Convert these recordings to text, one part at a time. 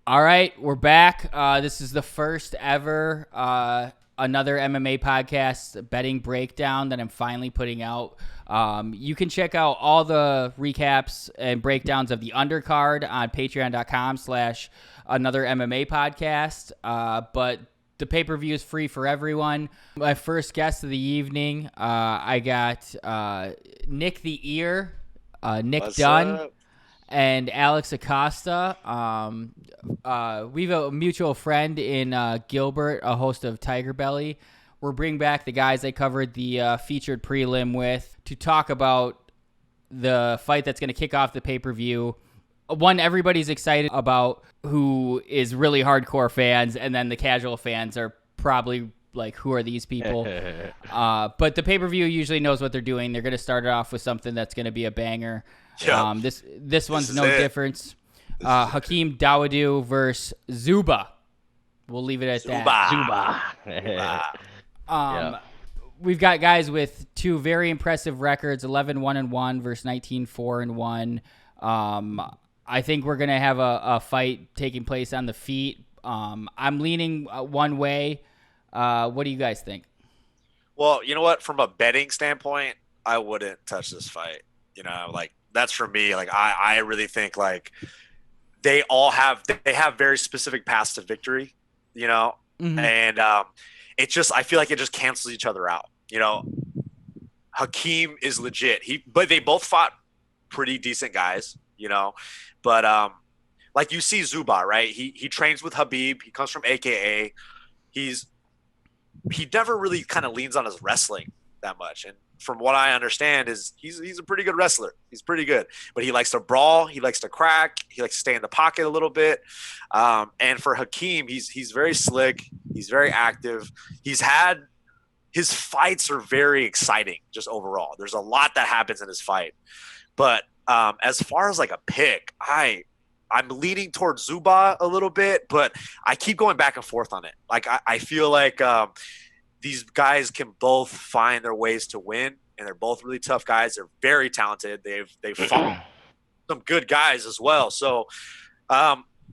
All right, we're back. This is the first ever another MMA podcast betting breakdown that I'm finally putting out. You can check out all the recaps and breakdowns of the undercard on patreon.com/another MMA podcast. But the pay-per-view is free for everyone. My first guest of the evening, I got Nick the Ear, Nick Dunn, and Alex Acosta. We have a mutual friend in Gilbert, a host of Tiger Belly. We're bringing back the guys I covered the featured prelim with to talk about the fight that's going to kick off the pay-per-view. One everybody's excited about, who is really hardcore fans, and then the casual fans are probably like, who are these people? But the pay-per-view usually knows what they're doing. They're going to start it off with something that's going to be a banger. Yep. This one's no difference. Hakeem Dawadu versus Zuba. We'll leave it at that. Zuba. We've got guys with two very impressive records, 11-1-1 versus 19-4-1. I think we're going to have a fight taking place on the feet. I'm leaning one way. What do you guys think? Well, you know what? From a betting standpoint, I wouldn't touch this fight. You know, like, that's for me. Like, I really think, like, they have very specific paths to victory, you know? Mm-hmm. And it just, I feel like it just cancels each other out. You know, Hakeem is legit. But they both fought pretty decent guys, you know? But like, you see Zuba, right? He trains with Khabib. He comes from AKA. He never really kind of leans on his wrestling that much. And from what I understand is he's a pretty good wrestler. He's pretty good, but he likes to brawl. He likes to crack. He likes to stay in the pocket a little bit. And for Hakeem, he's very slick. He's very active. His fights are very exciting just overall. There's a lot that happens in his fight. But as far as like a pick, I'm leaning towards Zuba a little bit, but I keep going back and forth on it. Like, I feel like these guys can both find their ways to win, and they're both really tough guys. They're very talented. They've fought some good guys as well. So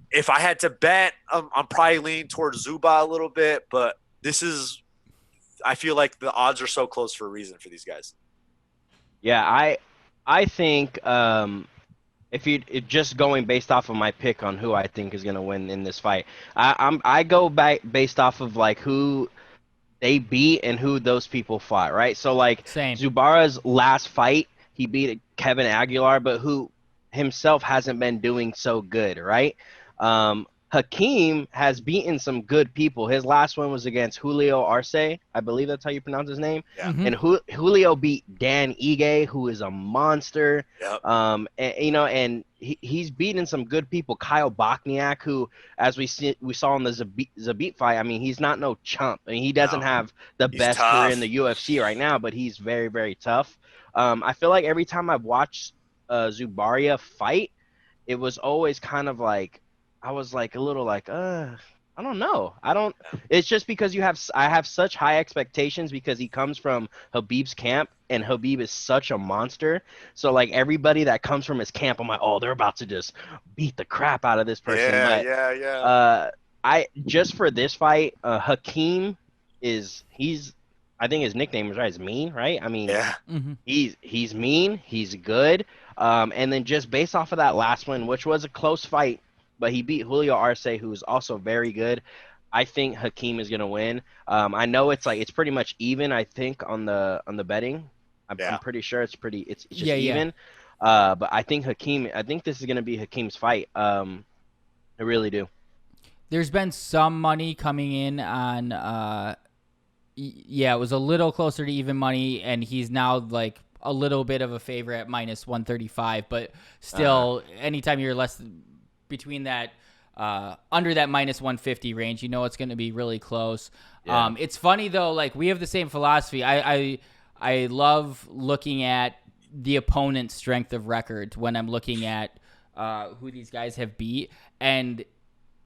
if I had to bet, I'm probably leaning towards Zuba a little bit, but I feel like the odds are so close for a reason for these guys. Yeah, I think if just going based off of my pick on who I think is going to win in this fight, I go back based off of like who they beat and who those people fought, right? So like Zubara's last fight, he beat Kevin Aguilar, but who himself hasn't been doing so good, right? Hakeem has beaten some good people. His last one was against Julio Arce. I believe that's how you pronounce his name. Yeah. Mm-hmm. And Julio beat Dan Ige, who is a monster. Yep. And he's beaten some good people. Kyle Bochniak, who, as we saw in the Zabit fight, I mean, he's not no chump. I mean, he doesn't have the best career in the UFC right now, but he's very, very tough. I feel like every time I've watched Zubaria fight, it was always kind of like, I was like a little like, I don't know. It's just because I have such high expectations because he comes from Khabib's camp, and Khabib is such a monster. So like, everybody that comes from his camp, I'm like, oh, they're about to just beat the crap out of this person. Yeah. I just for this fight, Hakeem I think his nickname is right. Is Mean, right? I mean, yeah. Mm-hmm. He's mean. He's good. And then just based off of that last one, which was a close fight, but he beat Julio Arce, who's also very good. I think Hakeem is gonna win. I know it's pretty much even. I think on the betting, I'm pretty sure it's just even. But I think this is gonna be Hakeem's fight. I really do. There's been some money coming in on. It was a little closer to even money, and he's now like a little bit of a favorite at minus 135. But still, anytime you're between that under that minus 150 range, you know it's going to be really close. Yeah. It's funny though, like, we have the same philosophy. I love looking at the opponent's strength of record when I'm looking at who these guys have beat, and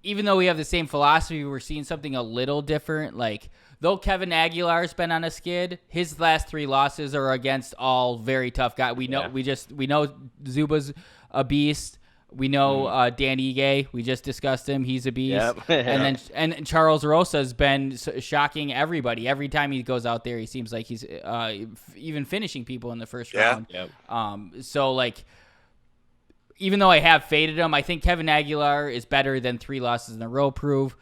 even though we have the same philosophy, we're seeing something a little different. Like, though Kevin Aguilar's been on a skid, his last 3 losses are against all very tough guys. We know we know Zuba's a beast. We know Dan Ige. We just discussed him. He's a beast. Yep. And Charles Rosa has been shocking everybody. Every time he goes out there, he seems like he's even finishing people in the first round. Yep. So like, even though I have faded him, I think Kevin Aguilar is better than 3 losses in a row prove.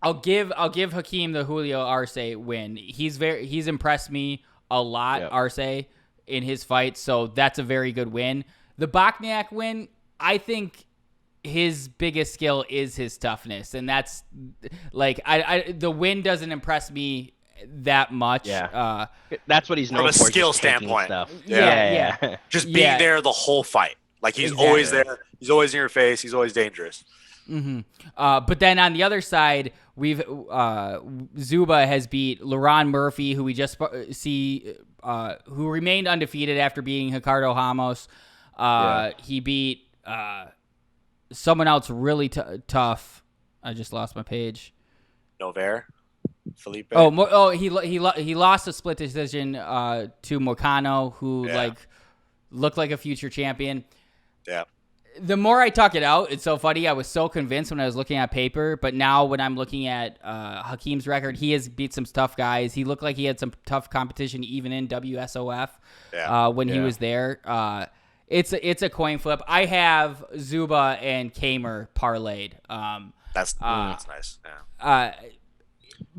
I'll give Hakeem the Julio Arce win. He's impressed me a lot, Arce, in his fight, so that's a very good win. The Bochniak win, I think his biggest skill is his toughness, and that's like the win doesn't impress me that much. Yeah, that's what he's known from a for, skill standpoint. Yeah. Just being there the whole fight. Like he's always there. He's always in your face. He's always dangerous. Mm-hmm. But then on the other side, we've Zuba has beat Laron Murphy, who we just see, who remained undefeated after beating Ricardo Ramos. He beat someone else really tough. I just lost my page. Nover, Felipe. He lost a split decision to Moreno, who looked like a future champion. Yeah. The more I talk it out, it's so funny. I was so convinced when I was looking at paper, but now when I'm looking at Hakeem's record, he has beat some tough guys. He looked like he had some tough competition even in WSOF when he was there. It's a coin flip. I have Zuba and Kamer parlayed. That's nice. Yeah.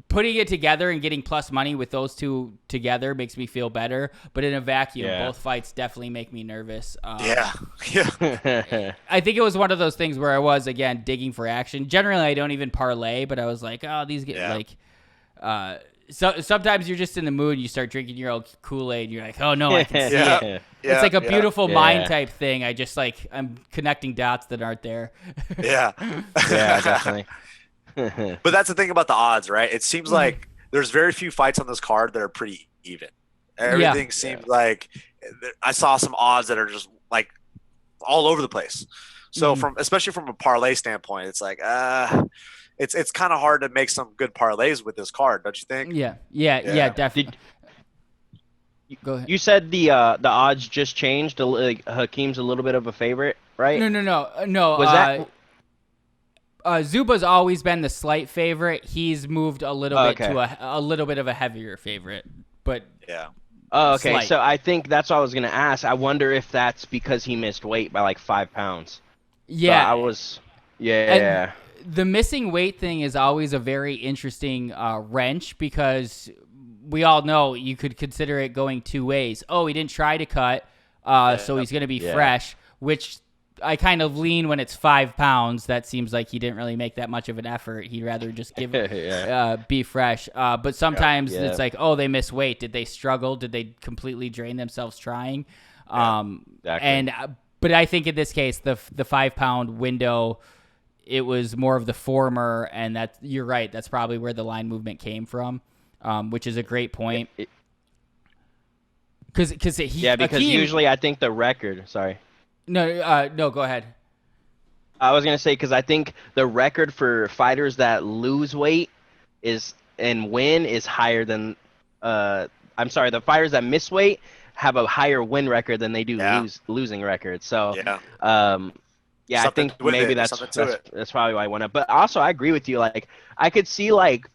Putting it together and getting plus money with those two together makes me feel better. But in a vacuum, both fights definitely make me nervous. Yeah. I think it was one of those things where I was, again, digging for action. Generally, I don't even parlay, but I was like, oh, these get so sometimes you're just in the mood. You start drinking your old Kool-Aid. And you're like, oh, no, I can see it. It's like a beautiful mind type thing. I just I'm connecting dots that aren't there. Yeah. Yeah, definitely. But that's the thing about the odds, right? It seems like there's very few fights on this card that are pretty even. Everything seems like I saw some odds that are just like all over the place. So especially from a parlay standpoint, it's like it's kind of hard to make some good parlays with this card, don't you think? Yeah, definitely. Go ahead. You said the odds just changed. Hakeem's a little bit of a favorite, right? No. Was that? Zuba's always been the slight favorite. He's moved a little bit to a little bit of a heavier favorite, but Oh, okay. Slight. So I think that's what I was gonna ask. I wonder if that's because he missed weight by like 5 pounds. Yeah, so I was. Yeah. And the missing weight thing is always a very interesting wrench because we all know you could consider it going two ways. Oh, he didn't try to cut, so he's gonna be fresh, which I kind of lean when it's 5 pounds. That seems like he didn't really make that much of an effort. He'd rather just give be fresh. But sometimes it's like, oh, they missed weight. Did they struggle? Did they completely drain themselves trying? Exactly. But I think in this case, the 5 pound window, it was more of the former, and that you're right. That's probably where the line movement came from, which is a great point. Because Hakeem, usually I think the record. Sorry. No, go ahead. I was gonna say because I think the record for fighters that lose weight and win is higher than. I'm sorry, the fighters that miss weight have a higher win record than they do losing record. So I think maybe that's probably why I went up. But also I agree with you. Like I could see like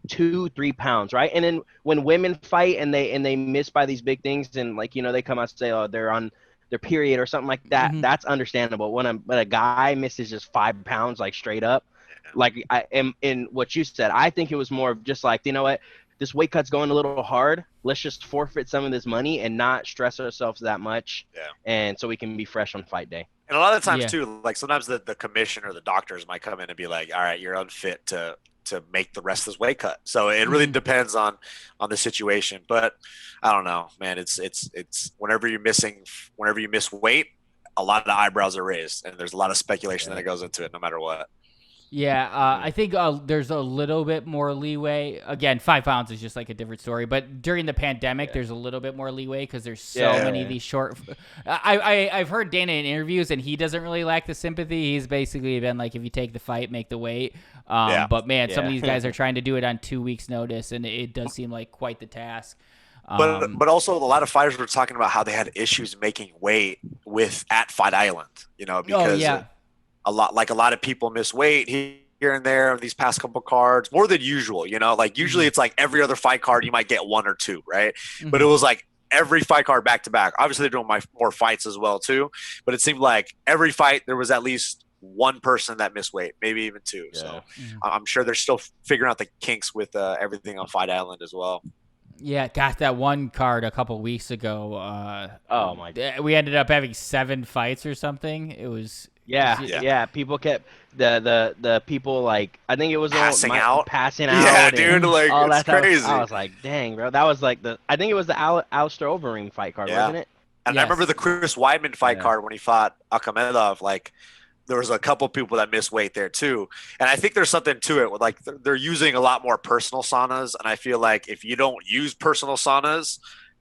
2-3 pounds, right? And then when women fight and they miss by these big things and like they come out and say, oh, they're on their period or something like that, that's understandable. When a guy misses just 5 pounds like straight up, like I am in what you said, I think it was more of just like, you know what, this weight cut's going a little hard, let's just forfeit some of this money and not stress ourselves that much, and so we can be fresh on fight day. And a lot of times too, like sometimes the commission or the doctors might come in and be like, all right, you're unfit to make the rest of this weight cut. So it really depends on the situation. But I don't know, man. It's whenever you miss weight, a lot of the eyebrows are raised, and there's a lot of speculation that goes into it, no matter what. Yeah, I think there's a little bit more leeway. Again, 5 pounds is just like a different story. But during the pandemic, there's a little bit more leeway because there's so many of these short. I've heard Dana in interviews, and he doesn't really lack the sympathy. He's basically been like, if you take the fight, make the weight. But man, some of these guys are trying to do it on 2 weeks' notice, and it does seem like quite the task. But also a lot of fighters were talking about how they had issues making weight at Fight Island, because a lot of people miss weight here and there in these past couple cards, more than usual, like usually it's like every other fight card you might get one or two, right? But it was like every fight card back to back. Obviously they're doing more fights as well too, but it seemed like every fight there was at least one person that missed weight, maybe even two. Yeah. So I'm sure they're still figuring out the kinks with everything on Fight Island as well. Yeah, got that one card a couple weeks ago. Oh my God. We ended up having 7 fights or something. It was People kept the people, like, I think it was passing out. Yeah, dude, like all it's that crazy. I was like, dang, bro, that was like I think it was the Alistair Overeem fight card, wasn't it? And I remember the Chris Weidman fight card when he fought Akhmedov, like. There was a couple people that missed weight there too. And I think there's something to it with, like, they're using a lot more personal saunas. And I feel like if you don't use personal saunas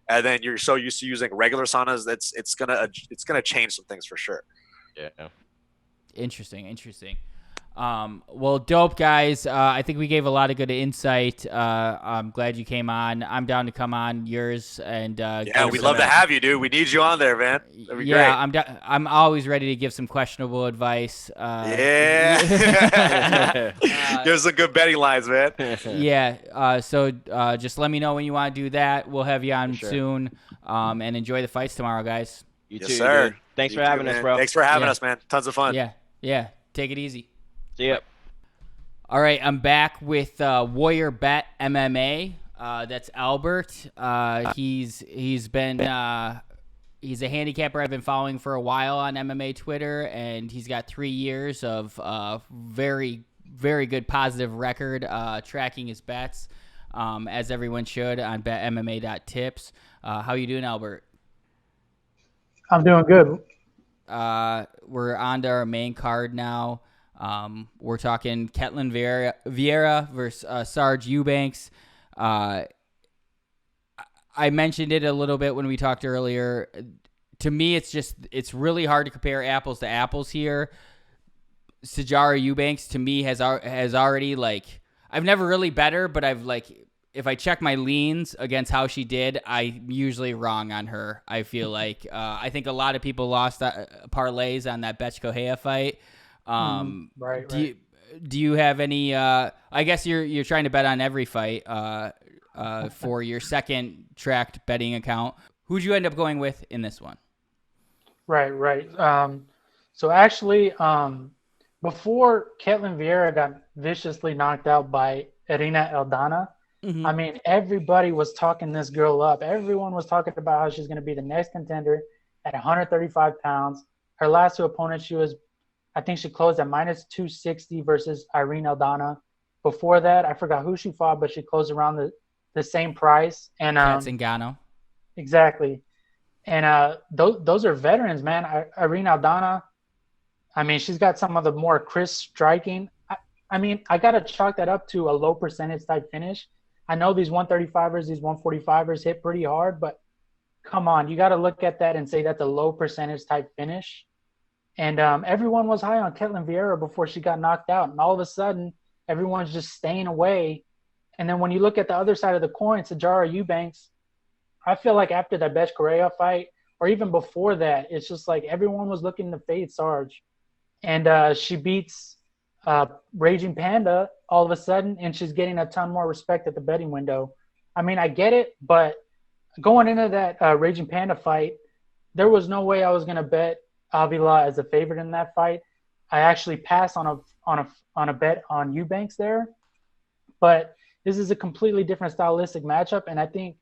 and then you're so used to using regular saunas, it's gonna change some things for sure. Yeah. Interesting. Well, dope, guys. I think we gave a lot of good insight. I'm glad you came on. I'm down to come on yours. And we'd love to have you, dude. We need you on there, man. That'd be great. I'm always ready to give some questionable advice. Give us some good betting lines, man. So just let me know when you want to do that. We'll have you on soon. And enjoy the fights tomorrow, guys. You yes, too, sir. Dude. Thanks for having us, bro. Thanks for having us, man. Tons of fun. Yeah. Take it easy. See ya. All right, I'm back with Warrior Bet MMA. That's Albert. He's been he's a handicapper I've been following for a while on MMA Twitter, and he's got 3 years of very, very good positive record tracking his bets, as everyone should, on betmma.tips. How you doing, Albert? I'm doing good. We're on to our main card now. We're talking Ketlin Vieira versus Sarge Eubanks. I mentioned it a little bit when we talked earlier. To me, it's really hard to compare apples to apples here. Sijara Eubanks, to me, has already, like, I've never really bet her, but I've, like, if I check my leans against how she did, I'm usually wrong on her. I feel like I think a lot of people lost parlays on that Betch Kohea fight. Right. Do you have any? I guess you're trying to bet on every fight for your second tracked betting account. Who'd you end up going with in this one? Right. So actually, before Ketlin Vieira got viciously knocked out by Irina Aldana, I mean, everybody was talking this girl up. Everyone was talking about how she's going to be the next contender at 135 pounds. Her last 2 opponents, I think she closed at minus 260 versus Irene Aldana. Before that, I forgot who she fought, but she closed around the same price. And Zingano. Exactly. And those are veterans, man. Irene Aldana, I mean, she's got some of the more crisp striking. I mean, I got to chalk that up to a low percentage type finish. I know these 135ers, these 145ers hit pretty hard, but come on, you got to look at that and say that's a low percentage type finish. And everyone was high on Ketlin Vieira before she got knocked out. And all of a sudden, everyone's just staying away. And then when you look at the other side of the coin, Sijara Eubanks, I feel like after that Betch Correa fight, or even before that, it's just like everyone was looking to fade Sarge. And she beats Raging Panda all of a sudden, and she's getting a ton more respect at the betting window. I mean, I get it, but going into that Raging Panda fight, there was no way I was going to bet Avila as a favorite in that fight. I actually passed on a bet on Eubanks there, but this is a completely different stylistic matchup, and I think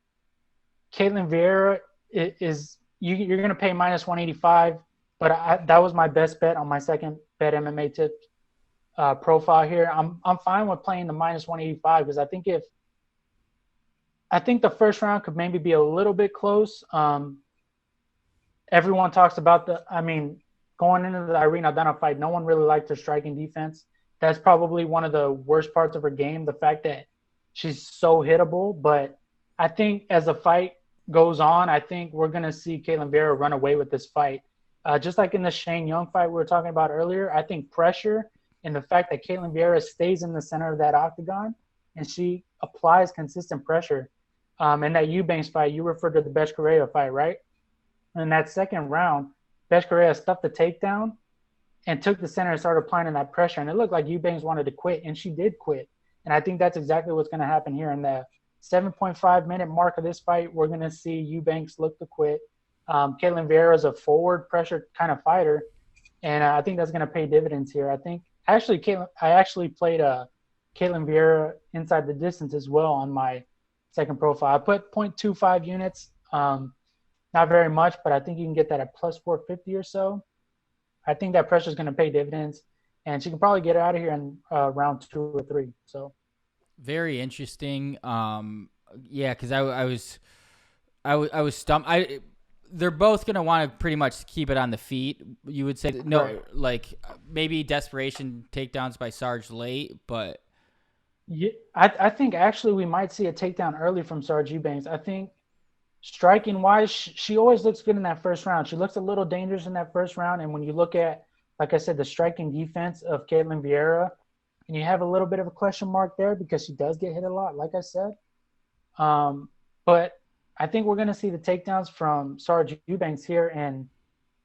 Ketlin Vieira is you're going to pay minus 185, but that was my best bet on my second bet MMA tip profile here. I'm fine with playing the minus 185 because I think the first round could maybe be a little bit close. Everyone talks about going into the Irene Aldana fight, no one really liked her striking defense. That's probably one of the worst parts of her game, the fact that she's so hittable. But I think as the fight goes on, I think we're going to see Ketlin Vieira run away with this fight. Just like in the Shane Young fight we were talking about earlier, I think pressure and the fact that Ketlin Vieira stays in the center of that octagon and she applies consistent pressure. In that Eubanks fight, you referred to the Besh Correa fight, right? In that second round, Besh Correa stuffed the takedown and took the center and started applying that pressure. And it looked like Eubanks wanted to quit, and she did quit. And I think that's exactly what's going to happen here in the 7.5-minute mark of this fight. We're going to see Eubanks look to quit. Caitlin Vieira is a forward pressure kind of fighter, and I think that's going to pay dividends here. I actually played Caitlin Vieira inside the distance as well on my second profile. I put 0.25 units, not very much, but I think you can get that at plus 450 or so. I think that pressure is going to pay dividends, and she can probably get out of here in round 2 or 3. So very interesting. Yeah, because I was stumped. They're both going to want to pretty much keep it on the feet. You would say no, right. Like maybe desperation takedowns by Sarge late, but yeah, I think actually we might see a takedown early from Sarge Eubanks. I think striking wise, she always looks good in that first round. She looks a little dangerous in that first round, and when you look at, like I said, the striking defense of Caitlin Vieira, and you have a little bit of a question mark there because she does get hit a lot, like I said. But I think we're going to see the takedowns from Sarge Eubanks here. And,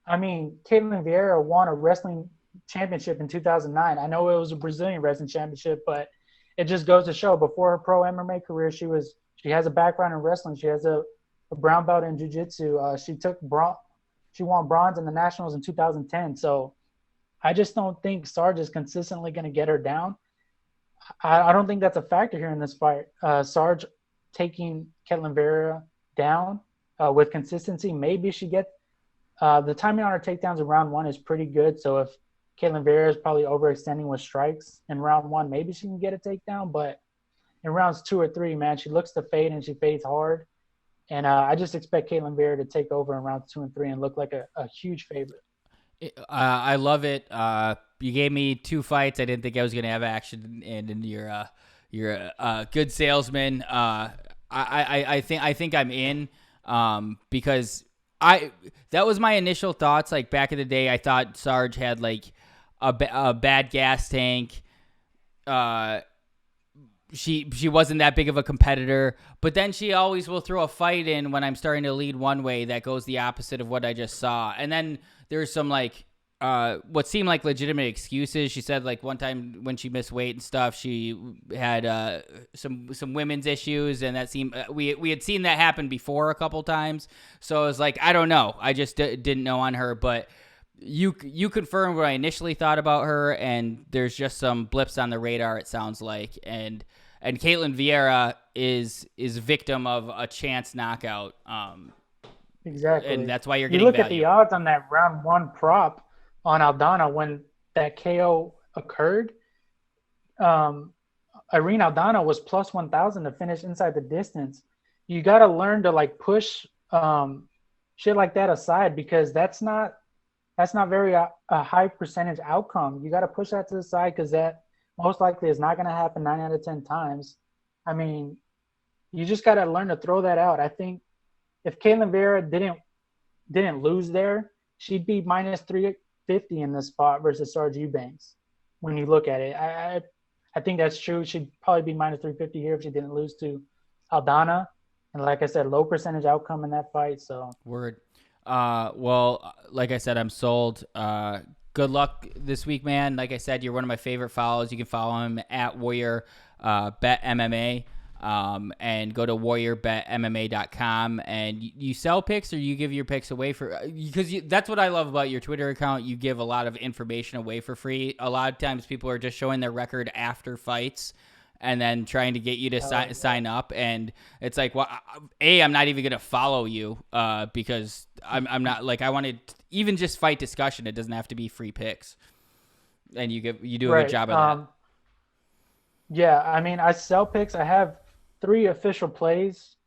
I mean, Caitlin Vieira won a wrestling championship in 2009. I know it was a Brazilian wrestling championship, but it just goes to show before her pro MMA career, she has a background in wrestling. She has a brown belt in jiu-jitsu. She won bronze in the nationals in 2010. So I just don't think Sarge is consistently going to get her down. I don't think that's a factor here in this fight. Sarge taking Caitlin Vieira down with consistency. Maybe she gets the timing on her takedowns in round 1 is pretty good. So if Caitlin Vieira is probably overextending with strikes in round 1, maybe she can get a takedown. But in rounds 2 or 3, man, she looks to fade and she fades hard. And I just expect Caitlin Vieira to take over in rounds 2 and 3 and look like a huge favorite. I love it. You gave me 2 fights. I didn't think I was going to have action, and you're a good salesman. I think I'm in because that was my initial thoughts. Like back in the day, I thought Sarge had like a bad gas tank. She wasn't that big of a competitor, but then she always will throw a fight in when I'm starting to lead one way that goes the opposite of what I just saw. And then there's some like what seemed like legitimate excuses. She said like one time when she missed weight and stuff, she had some women's issues, and that seemed we had seen that happen before a couple times. So I was like, I don't know, I just didn't know on her, but you confirmed what I initially thought about her, and there's just some blips on the radar, it sounds like, and Caitlin Vieira is victim of a chance knockout. Exactly. And that's why you're getting look value. At the odds on that round 1 prop on Aldana when that KO occurred. Irene Aldana was plus 1,000 to finish inside the distance. You got to learn to like push shit like that aside, because that's not very a high percentage outcome. You got to push that to the side because that most likely is not going to happen 9 out of 10 times. I mean, you just got to learn to throw that out. I think if Caitlin Vieira didn't lose there, she'd be minus 350 in this spot versus Sarge Eubanks. When you look at it, I think that's true. She'd probably be minus 350 here if she didn't lose to Aldana. And like I said, low percentage outcome in that fight. So word. Well, like I said, I'm sold. Good luck this week, man. Like I said, you're one of my favorite follows. You can follow him at Warrior Bet MMA. And go to warriorbetmma.com, and you sell picks, or you give your picks away for, because that's what I love about your Twitter account. You give a lot of information away for free. A lot of times people are just showing their record after fights and then trying to get you to sign up. And it's like, well, I'm not even going to follow you, because I'm not like, I wanted even just fight discussion. It doesn't have to be free picks. And you do a good job of that. Yeah. I mean, I sell picks. I have 3 official plays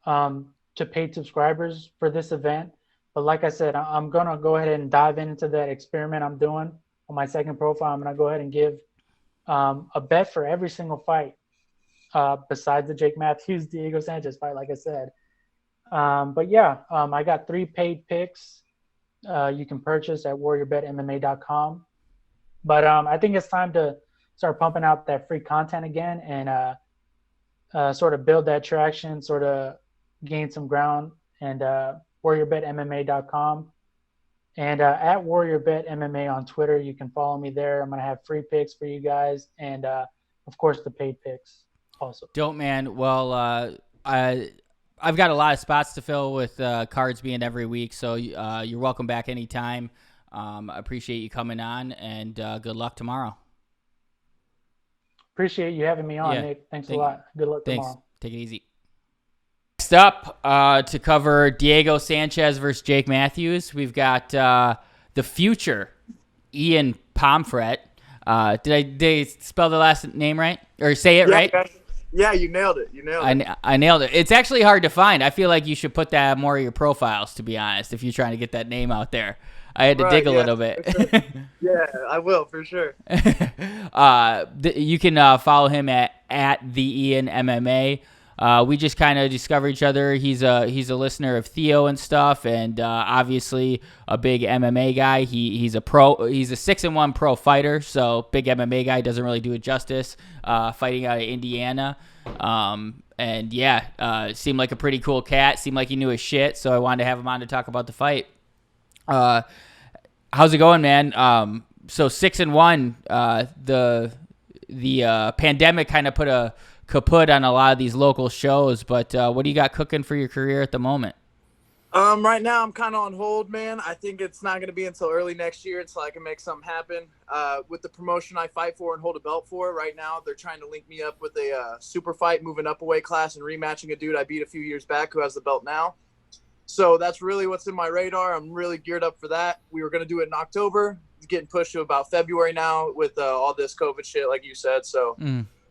to paid subscribers for this event. But like I said, I'm going to go ahead and dive into that experiment I'm doing on my second profile. I'm going to go ahead and give a bet for every single fight besides the Jake Matthews, Diego Sanchez fight, like I said. But yeah, I got 3 paid picks you can purchase at warriorbetmma.com. But I think it's time to start pumping out that free content again. And sort of build that traction, sort of gain some ground, and warriorbetmma.com. And at warriorbetmma on Twitter, you can follow me there. I'm going to have free picks for you guys, and of course the paid picks also. Dope, man. Well, I've got a lot of spots to fill with cards being every week, so you're welcome back anytime. I appreciate you coming on, and good luck tomorrow. Appreciate you having me on, Nick. Thanks a lot. Good luck tomorrow. Take it easy. Next up to cover Diego Sanchez versus Jake Matthews, we've got the future Ian Pomfret. Did I spell the last name right? Or say it right? Yeah, you nailed it. I nailed it. It's actually hard to find. I feel like you should put that more of your profiles, to be honest, if you're trying to get that name out there. I had to dig a little bit. Sure. Yeah, I will, for sure. You can follow him at the Ian MMA. We just kind of discovered each other. He's a listener of Theo and stuff, and obviously a big MMA guy. He's a pro. He's a 6-1 pro fighter, so big MMA guy. Doesn't really do it justice. Fighting out of Indiana, and seemed like a pretty cool cat. Seemed like he knew his shit, so I wanted to have him on to talk about the fight. How's it going, man? So 6-1. The pandemic kind of put a kaput on a lot of these local shows, but what do you got cooking for your career at the moment? Right now I'm kind of on hold, man. I think it's not going to be until early next year until I can make something happen. With the promotion I fight for and hold a belt for right now, they're trying to link me up with a super fight, moving up a weight class and rematching a dude I beat a few years back who has the belt now. So that's really what's in my radar. I'm really geared up for that. We were going to do it in October. It's getting pushed to about February now with all this COVID shit, like you said. So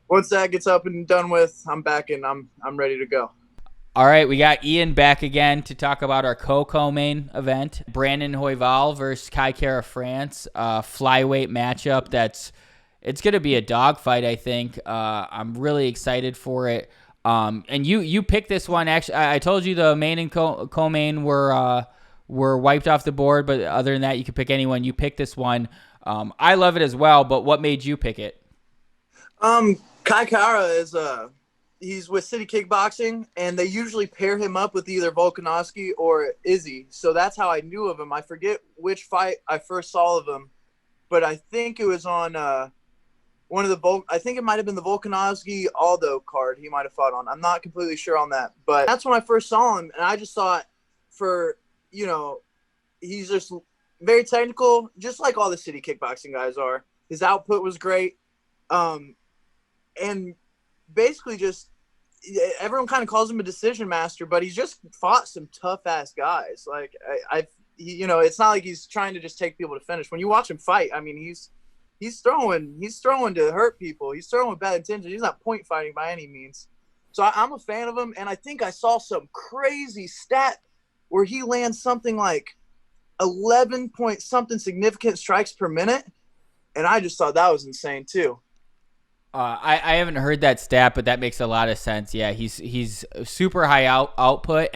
once that gets up and done with, I'm back and I'm ready to go. All right, we got Ian back again to talk about our co-main event, Brandon Royval versus Kai Kara France, flyweight matchup. It's going to be a dogfight, I think. I'm really excited for it. And you picked this one. Actually, I told you the main and co-main were wiped off the board, but other than that, you could pick anyone. You picked this one. I love it as well, but what made you pick it? Kai Kara is he's with City Kickboxing, and they usually pair him up with either Volkanovski or Izzy. So that's how I knew of him. I forget which fight I first saw of him, but I think it was on one of the I think it might have been the Volkanovski Aldo card he might have fought on. I'm not completely sure on that, but that's when I first saw him, and I just thought he's just very technical, just like all the City Kickboxing guys are. His output was great. And basically just everyone kind of calls him a decision master, but he's just fought some tough ass guys. Like it's not like he's trying to just take people to finish. When you watch him fight, I mean, he's throwing to hurt people. He's throwing with bad intentions. He's not point fighting by any means. So I'm a fan of him. And I think I saw some crazy stat where he lands something like 11 point something significant strikes per minute. And I just thought that was insane too. I haven't heard that stat, but that makes a lot of sense. Yeah, he's super high output,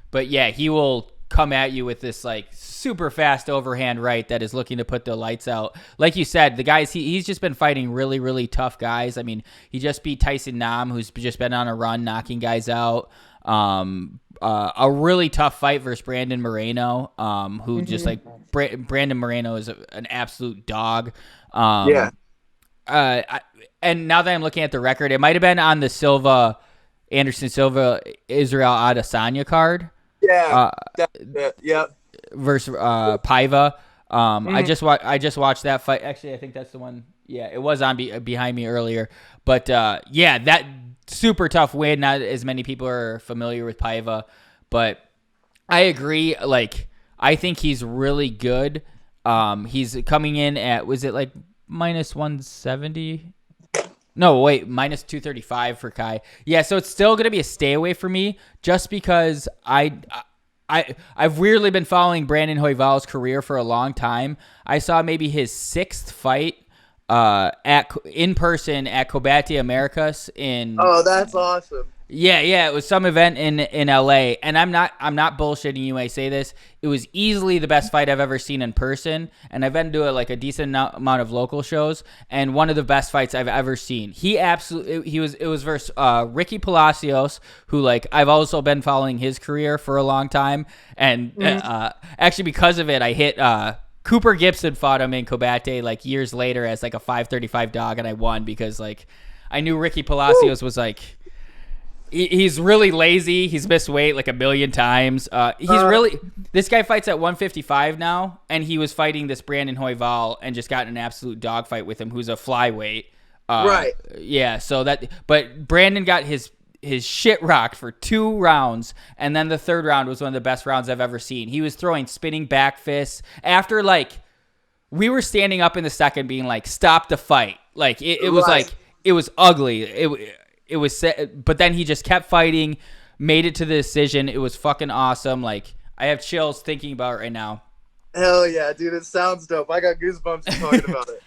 but he will come at you with this like super fast overhand right that is looking to put the lights out. Like you said, the guys he's just been fighting really, really tough guys. I mean, he just beat Tyson Nam, who's just been on a run, knocking guys out. A really tough fight versus Brandon Moreno, who just like Brandon Moreno is an absolute dog. And now that I'm looking at the record, it might have been on the Anderson Silva, Israel Adesanya card. Yeah. Versus Paiva. I just watched that fight. Actually, I think that's the one. Yeah, it was on behind me earlier. But that super tough win. Not as many people are familiar with Paiva, but I agree. Like, I think he's really good. He's coming in at, was it like minus 170? No, wait, minus 235 for Kai. Yeah, so it's still going to be a stay away for me just because I've weirdly been following Brandon Royval's career for a long time. I saw maybe his 6th fight in person at Combate Americas in. Oh, that's awesome. Yeah, it was some event in LA, and I'm not bullshitting you when I say this. It was easily the best fight I've ever seen in person, and I've been to a decent amount of local shows, and one of the best fights I've ever seen. It was versus Ricky Palacios, who like I've also been following his career for a long time, and actually because of it, I hit Cooper Gibson fought him in Combate like years later as like a 535 dog, and I won because like I knew Ricky Palacios was like. He's really lazy. He's missed weight like a million times. This guy fights at 155 now, and he was fighting this Brandon Royval and just got in an absolute dogfight with him, who's a flyweight. Right. Yeah. But Brandon got his shit rocked for 2 rounds, and then the third round was one of the best rounds I've ever seen. He was throwing spinning back fists after like we were standing up in the second, being like, "Stop the fight!" Like it was like it was ugly. It was set, but then he just kept fighting, made it to the decision. It was fucking awesome. Like I have chills thinking about it right now. Hell yeah, dude! It sounds dope. I got goosebumps talking about it.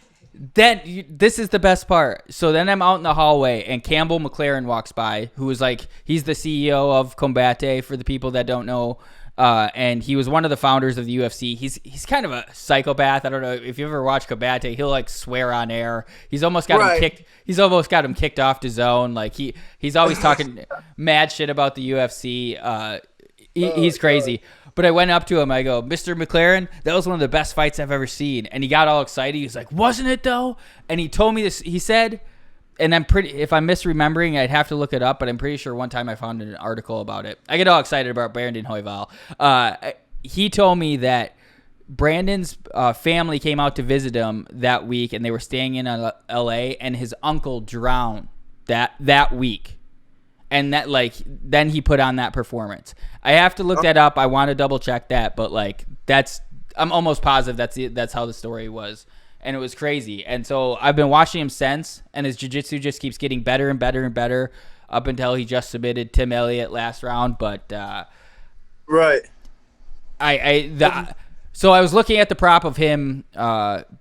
Then this is the best part. So then I'm out in the hallway, and Campbell McLaren walks by, who is like he's the CEO of Combate for the people that don't know. And he was one of the founders of the UFC. He's kind of a psychopath. I don't know if you ever watch Combate. He'll like swear on air. He's almost got him kicked. He's almost got him kicked off the zone. Like he's always talking mad shit about the UFC. He's crazy. But I went up to him. I go, Mr. McLaren, that was one of the best fights I've ever seen. And he got all excited. He's like, wasn't it though? And he told me this. He said. And if I'm misremembering, I'd have to look it up, but I'm pretty sure one time I found an article about it. I get all excited about Brandon Royval. He told me that Brandon's family came out to visit him that week, and they were staying in L.A., and his uncle drowned that week. And that then he put on that performance. I have to look that up. I want to double check that, but I'm almost positive that's how the story was. And it was crazy. And so I've been watching him since, and his jiu-jitsu just keeps getting better and better and better up until he just submitted Tim Elliott last round. But right. So I was looking at the prop of him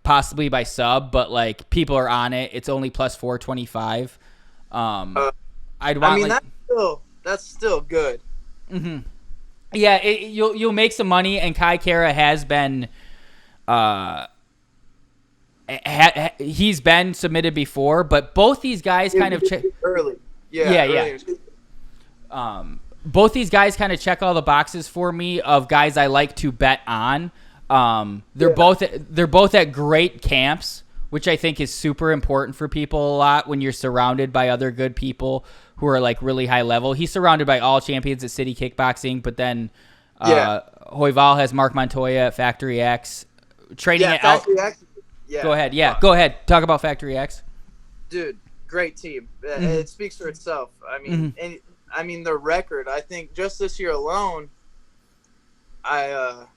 possibly by sub, but like people are on it. It's only plus 425. That's still good. Mm-hmm. Yeah, you'll make some money, and Kai Kara has been he's been submitted before, but both these guys kind of early. Yeah. Both these guys kind of check all the boxes for me of guys I like to bet on. They're both at great camps, which I think is super important for people a lot when you're surrounded by other good people who are like really high level. He's surrounded by all champions at City Kickboxing, but then Royval has Mark Montoya at Factory X training at Factory X. Yeah. Go ahead. Yeah, go ahead. Talk about Factory X. Dude, great team. It speaks for itself. I mean, and their record. I think just this year alone, have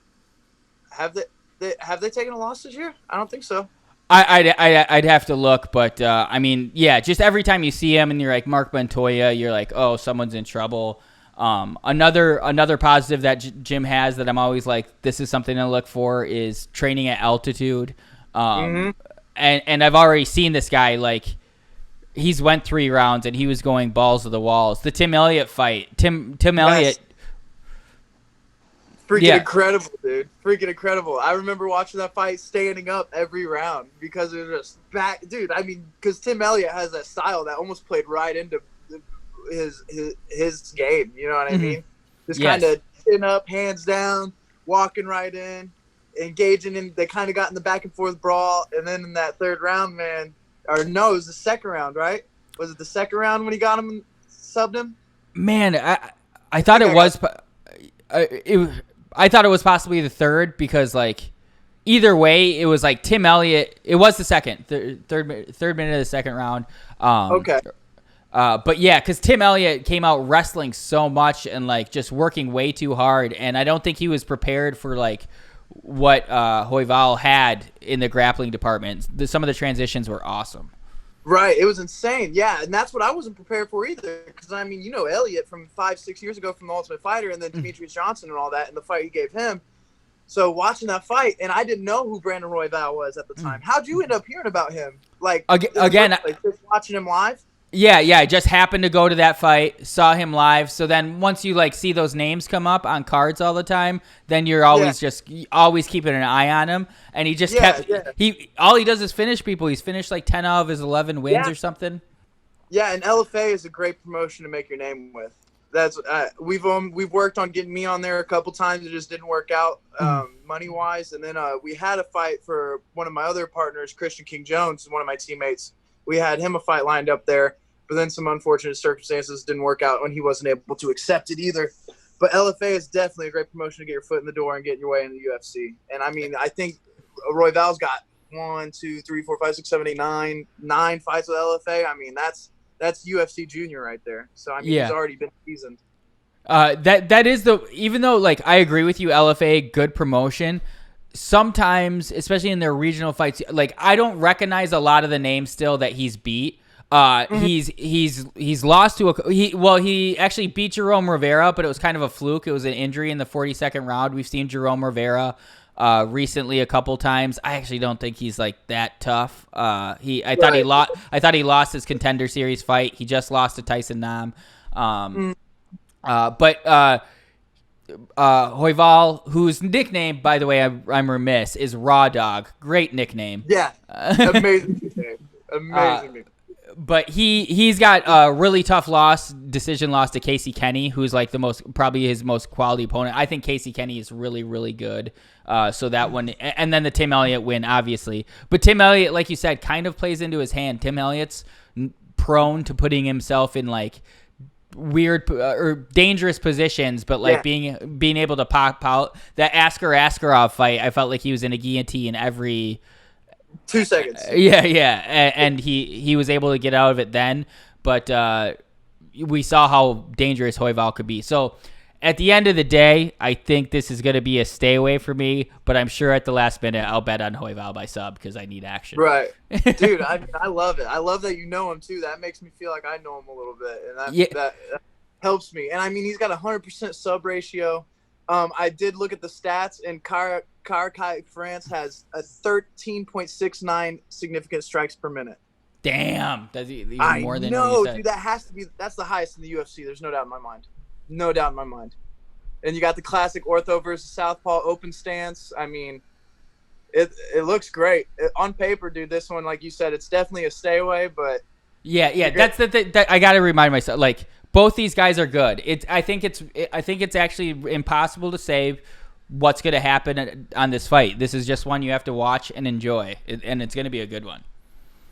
they taken a loss this year? I don't think so. I'd have to look, but just every time you see him and you're like Mark Montoya, you're like, oh, someone's in trouble. Another positive that Jim has that I'm always like, this is something to look for is training at altitude. And I've already seen this guy, like he's went 3 rounds and he was going balls to the walls. The Tim Elliott fight, Tim Elliott. Freaking incredible, dude. Freaking incredible. I remember watching that fight standing up every round because it was just back. Dude, I mean, because Tim Elliott has that style that almost played right into his game. You know what I mean? Just kind of chin up, hands down, walking right in, engaging in. They kind of got in the back and forth brawl. And then in that third round, man, or no, it was the second round, right? Was it the second round when he got him and subbed him? Man, I thought it was. I thought it was possibly the third because, like, either way, it was like Tim Elliott. It was the third minute of the second round. Okay. But yeah, because Tim Elliott came out wrestling so much and like just working way too hard, and I don't think he was prepared for like what Royval had in the grappling department. Some of the transitions were awesome. Right, it was insane. Yeah, and that's what I wasn't prepared for either. Because I mean, you know, Elliott from 5-6 years ago from the Ultimate Fighter, and then Demetrius Johnson and all that, and the fight he gave him. So watching that fight, and I didn't know who Brandon Royval was at the time. How'd you end up hearing about him? Like again, just watching him live. Yeah, I just happened to go to that fight, saw him live. So then once you like see those names come up on cards all the time, then you're always always keeping an eye on him. And he just kept all he does is finish people. He's finished like 10 out of his 11 wins or something. Yeah, and LFA is a great promotion to make your name with. That's we've worked on getting me on there a couple times. It just didn't work out money wise. And then we had a fight for one of my other partners, Christian King Jones, one of my teammates. We had him a fight lined up there, but then some unfortunate circumstances didn't work out when he wasn't able to accept it either. But LFA is definitely a great promotion to get your foot in the door and get your way in the UFC. And I mean, I think Royval's got 1, 2, 3, 4, 5, 6, 7, 8, 9 fights with LFA. I mean, that's UFC junior right there. So I mean, he's already been seasoned. That is even though like I agree with you, LFA good promotion. Sometimes, especially in their regional fights, like I don't recognize a lot of the names still that he's beat. He's lost to he actually beat Jerome Rivera, but it was kind of a fluke. It was an injury in the 42nd round. We've seen Jerome Rivera recently a couple times. I actually don't think he's like that tough. I thought he lost his Contender Series fight. He just lost to Tyson Nam. But Royval, whose nickname, by the way, I'm remiss, is Raw Dog. Great nickname. Yeah, amazing nickname. Amazing nickname. But he's got a really tough decision loss to Casey Kenny, who's like probably his most quality opponent. I think Casey Kenny is really, really good. So that one, and then the Tim Elliott win, obviously. But Tim Elliott, like you said, kind of plays into his hand. Tim Elliott's prone to putting himself in like weird or dangerous positions, but like being able to pop out. That Askarov fight, I felt like he was in a guillotine every 2 seconds. And he was able to get out of it then, but we saw how dangerous Royval could be. So at the end of the day, I think this is going to be a stay away for me, but I'm sure at the last minute I'll bet on Royval by sub because I need action. Right. Dude, I love it. I love that you know him too. That makes me feel like I know him a little bit, and that helps me. And I mean, he's got 100% sub ratio. I did look at the stats, and Kai France has a 13.69 significant strikes per minute. Damn, that's even more than you said. Dude, that has to be. That's the highest in the UFC. There's no doubt in my mind. No doubt in my mind. And you got the classic ortho versus southpaw open stance. I mean, it looks great on paper, dude. This one, like you said, it's definitely a stay away. But yeah, that's the thing that I got to remind myself. Like both these guys are good. I think it's actually impossible to say what's going to happen on this fight. This is just one you have to watch and enjoy, and it's going to be a good one.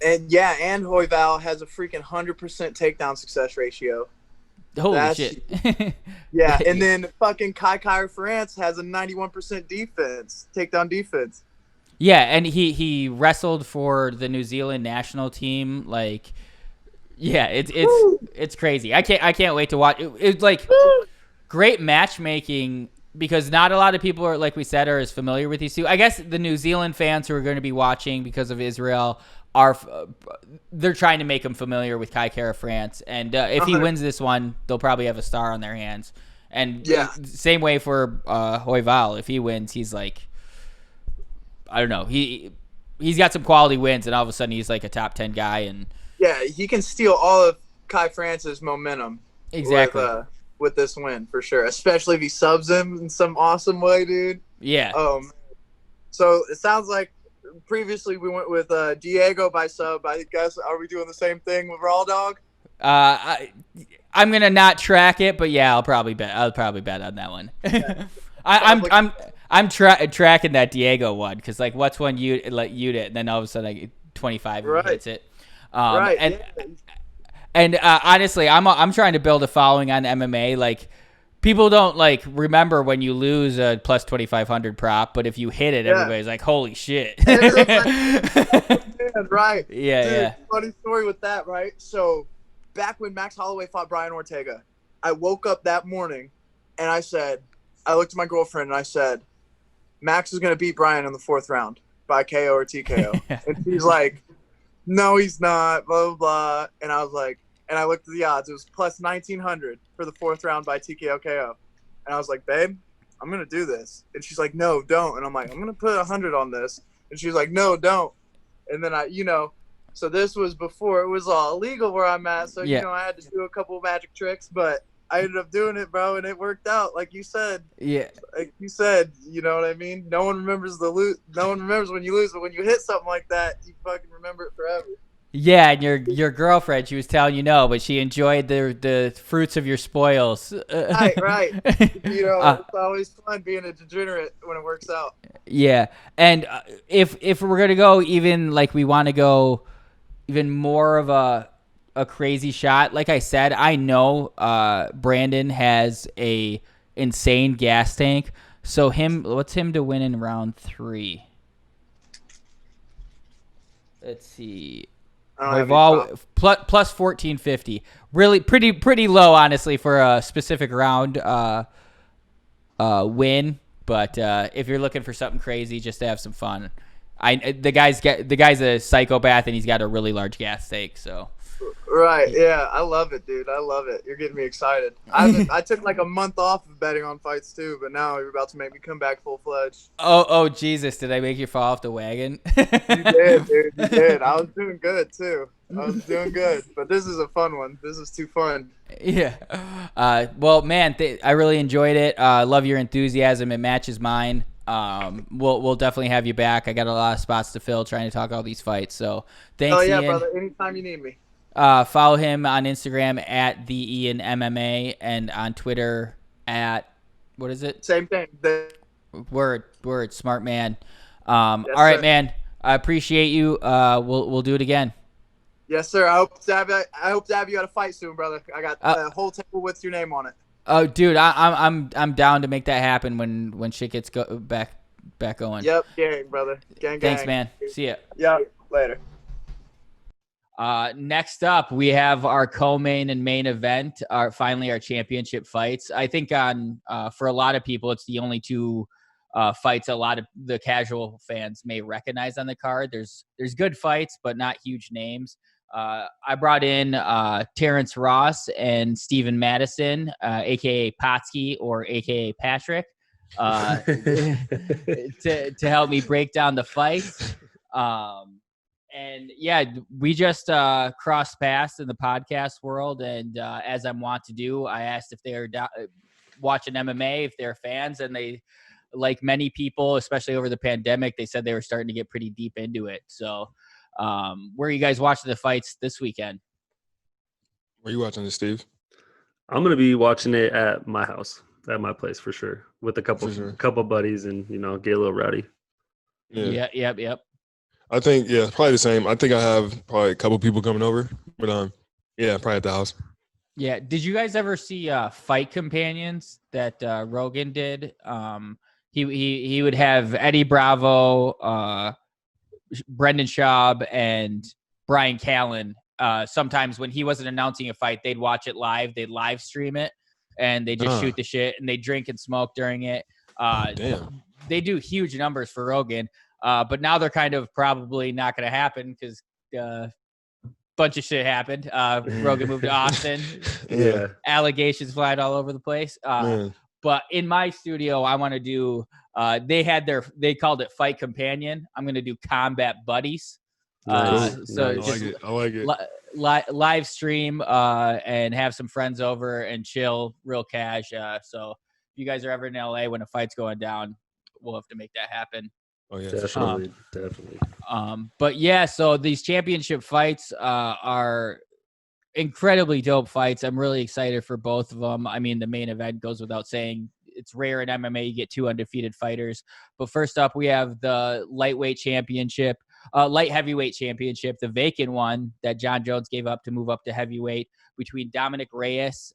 And and Royval has a freaking 100% takedown success ratio. Holy shit. Yeah, and then fucking Kai France has a 91% takedown defense. Yeah, and he wrestled for the New Zealand national team. Like, yeah, it's crazy. I can't wait to watch. It's like great matchmaking because not a lot of people are, like we said, are as familiar with these two. I guess the New Zealand fans who are going to be watching because of Israel they're trying to make him familiar with Kai Kara France, and if he wins this one, they'll probably have a star on their hands. And same way for Royval, if he wins, he's like, I don't know, he's got some quality wins, and all of a sudden he's like a top 10 guy, and he can steal all of Kai France's momentum exactly with this win for sure, especially if he subs him in some awesome way, dude. Yeah. So it sounds like previously we went with Diego by sub. I guess are we doing the same thing with Raw Dog? I'm gonna not track it, but yeah, I'll probably bet on that one. Yeah. I'm tracking that Diego one because like what's one you it, and then all of a sudden I get 25 and he hits it. And honestly, I'm trying to build a following on MMA. Like people don't like remember when you lose a plus 2,500 prop, but if you hit it, everybody's like, "Holy shit!" Right? Yeah. Funny story with that, right? So back when Max Holloway fought Brian Ortega, I woke up that morning and I looked at my girlfriend and I said, Max is going to beat Brian in the 4th round by KO or TKO. And she's like, no, he's not, blah, blah, blah. And I was like, and I looked at the odds. It was plus 1,900 for the 4th round by TKO KO. And I was like, babe, I'm going to do this. And she's like, no, don't. And I'm like, I'm going to put 100 on this. And she's like, no, don't. And then So this was before it was all illegal where I'm at. So, Yeah. you know, I had to do a couple of magic tricks, but I ended up doing it, bro, and it worked out. Like you said, Yeah. you know what I mean? No one remembers no one remembers when you lose, but when you hit something like that, you fucking remember it forever. Yeah, and your girlfriend, she was telling you no, but she enjoyed the fruits of your spoils. Right. You know, it's always fun being a degenerate when it works out. Yeah, and if we're gonna go even like we want to go even more of a crazy shot, like I said, I know Brandon has a insane gas tank. So what's him to win in round 3? Let's see. Plus 1450. Really pretty low, honestly, for a specific round win. But if you're looking for something crazy, just to have some fun, the guy's a psychopath and he's got a really large gas tank. So. Right, yeah, I love it, dude. I love it. You're getting me excited. I took like a month off of betting on fights too, but now you're about to make me come back full fledged. Oh, Jesus! Did I make you fall off the wagon? You did, dude. You did. I was doing good too. But this is a fun one. This is too fun. Yeah. Well, man, I really enjoyed it. Love your enthusiasm. It matches mine. We'll definitely have you back. I got a lot of spots to fill trying to talk all these fights. So thanks. Oh yeah, Ian. brother. Anytime you need me. Follow him on Instagram at the Ian MMA and on Twitter at what is it? Same thing. Word, smart man. All right, sir. man. I appreciate you. We'll do it again. Yes, sir. I hope to have you at a fight soon, brother. I got a whole table with your name on it. Oh, dude, I'm down to make that happen when shit gets back going. Yep, gang, brother. Gang. Thanks, man. See ya. Yep, later. Next up, we have our co-main and main event. Finally our championship fights. I think for a lot of people, it's the only two fights a lot of the casual fans may recognize on the card. There's good fights, but not huge names. I brought in Terrence Ross and Steven Madison, aka Potsky or aka Patrick, to help me break down the fights. And yeah, we just crossed paths in the podcast world, and as I'm wont to do, I asked if they are watching MMA, if they're fans, and they, like many people, especially over the pandemic, they said they were starting to get pretty deep into it. So, where are you guys watching the fights this weekend? Where are you watching this, Steve? I'm gonna be watching it at my house, at my place for sure, with a couple buddies, and get a little rowdy. Yeah. Yep. I think probably the same. I think I have probably a couple people coming over, but probably at the house. Yeah. Did you guys ever see Fight Companions that Rogan did? He would have Eddie Bravo, Brendan Schaub, and Brian Callen. Sometimes when he wasn't announcing a fight, they'd watch it live. They'd live stream it, and they just shoot the shit, and they drink and smoke during it. Damn. They do huge numbers for Rogan. But now they're kind of probably not going to happen because a bunch of shit happened. Rogan moved to Austin. Yeah. Allegations flying all over the place. But in my studio, I want to do they called it Fight Companion. I'm going to do Combat Buddies. So Nice. I like it. Live stream and have some friends over and chill real cash. So if you guys are ever in LA when a fight's going down, we'll have to make that happen. Oh yeah, definitely. But yeah, so these championship fights are incredibly dope fights. I'm really excited for both of them. I mean, the main event goes without saying. It's rare in MMA you get 2 undefeated fighters. But first up, we have the lightweight championship, light heavyweight championship, the vacant one that John Jones gave up to move up to heavyweight, between Dominic Reyes,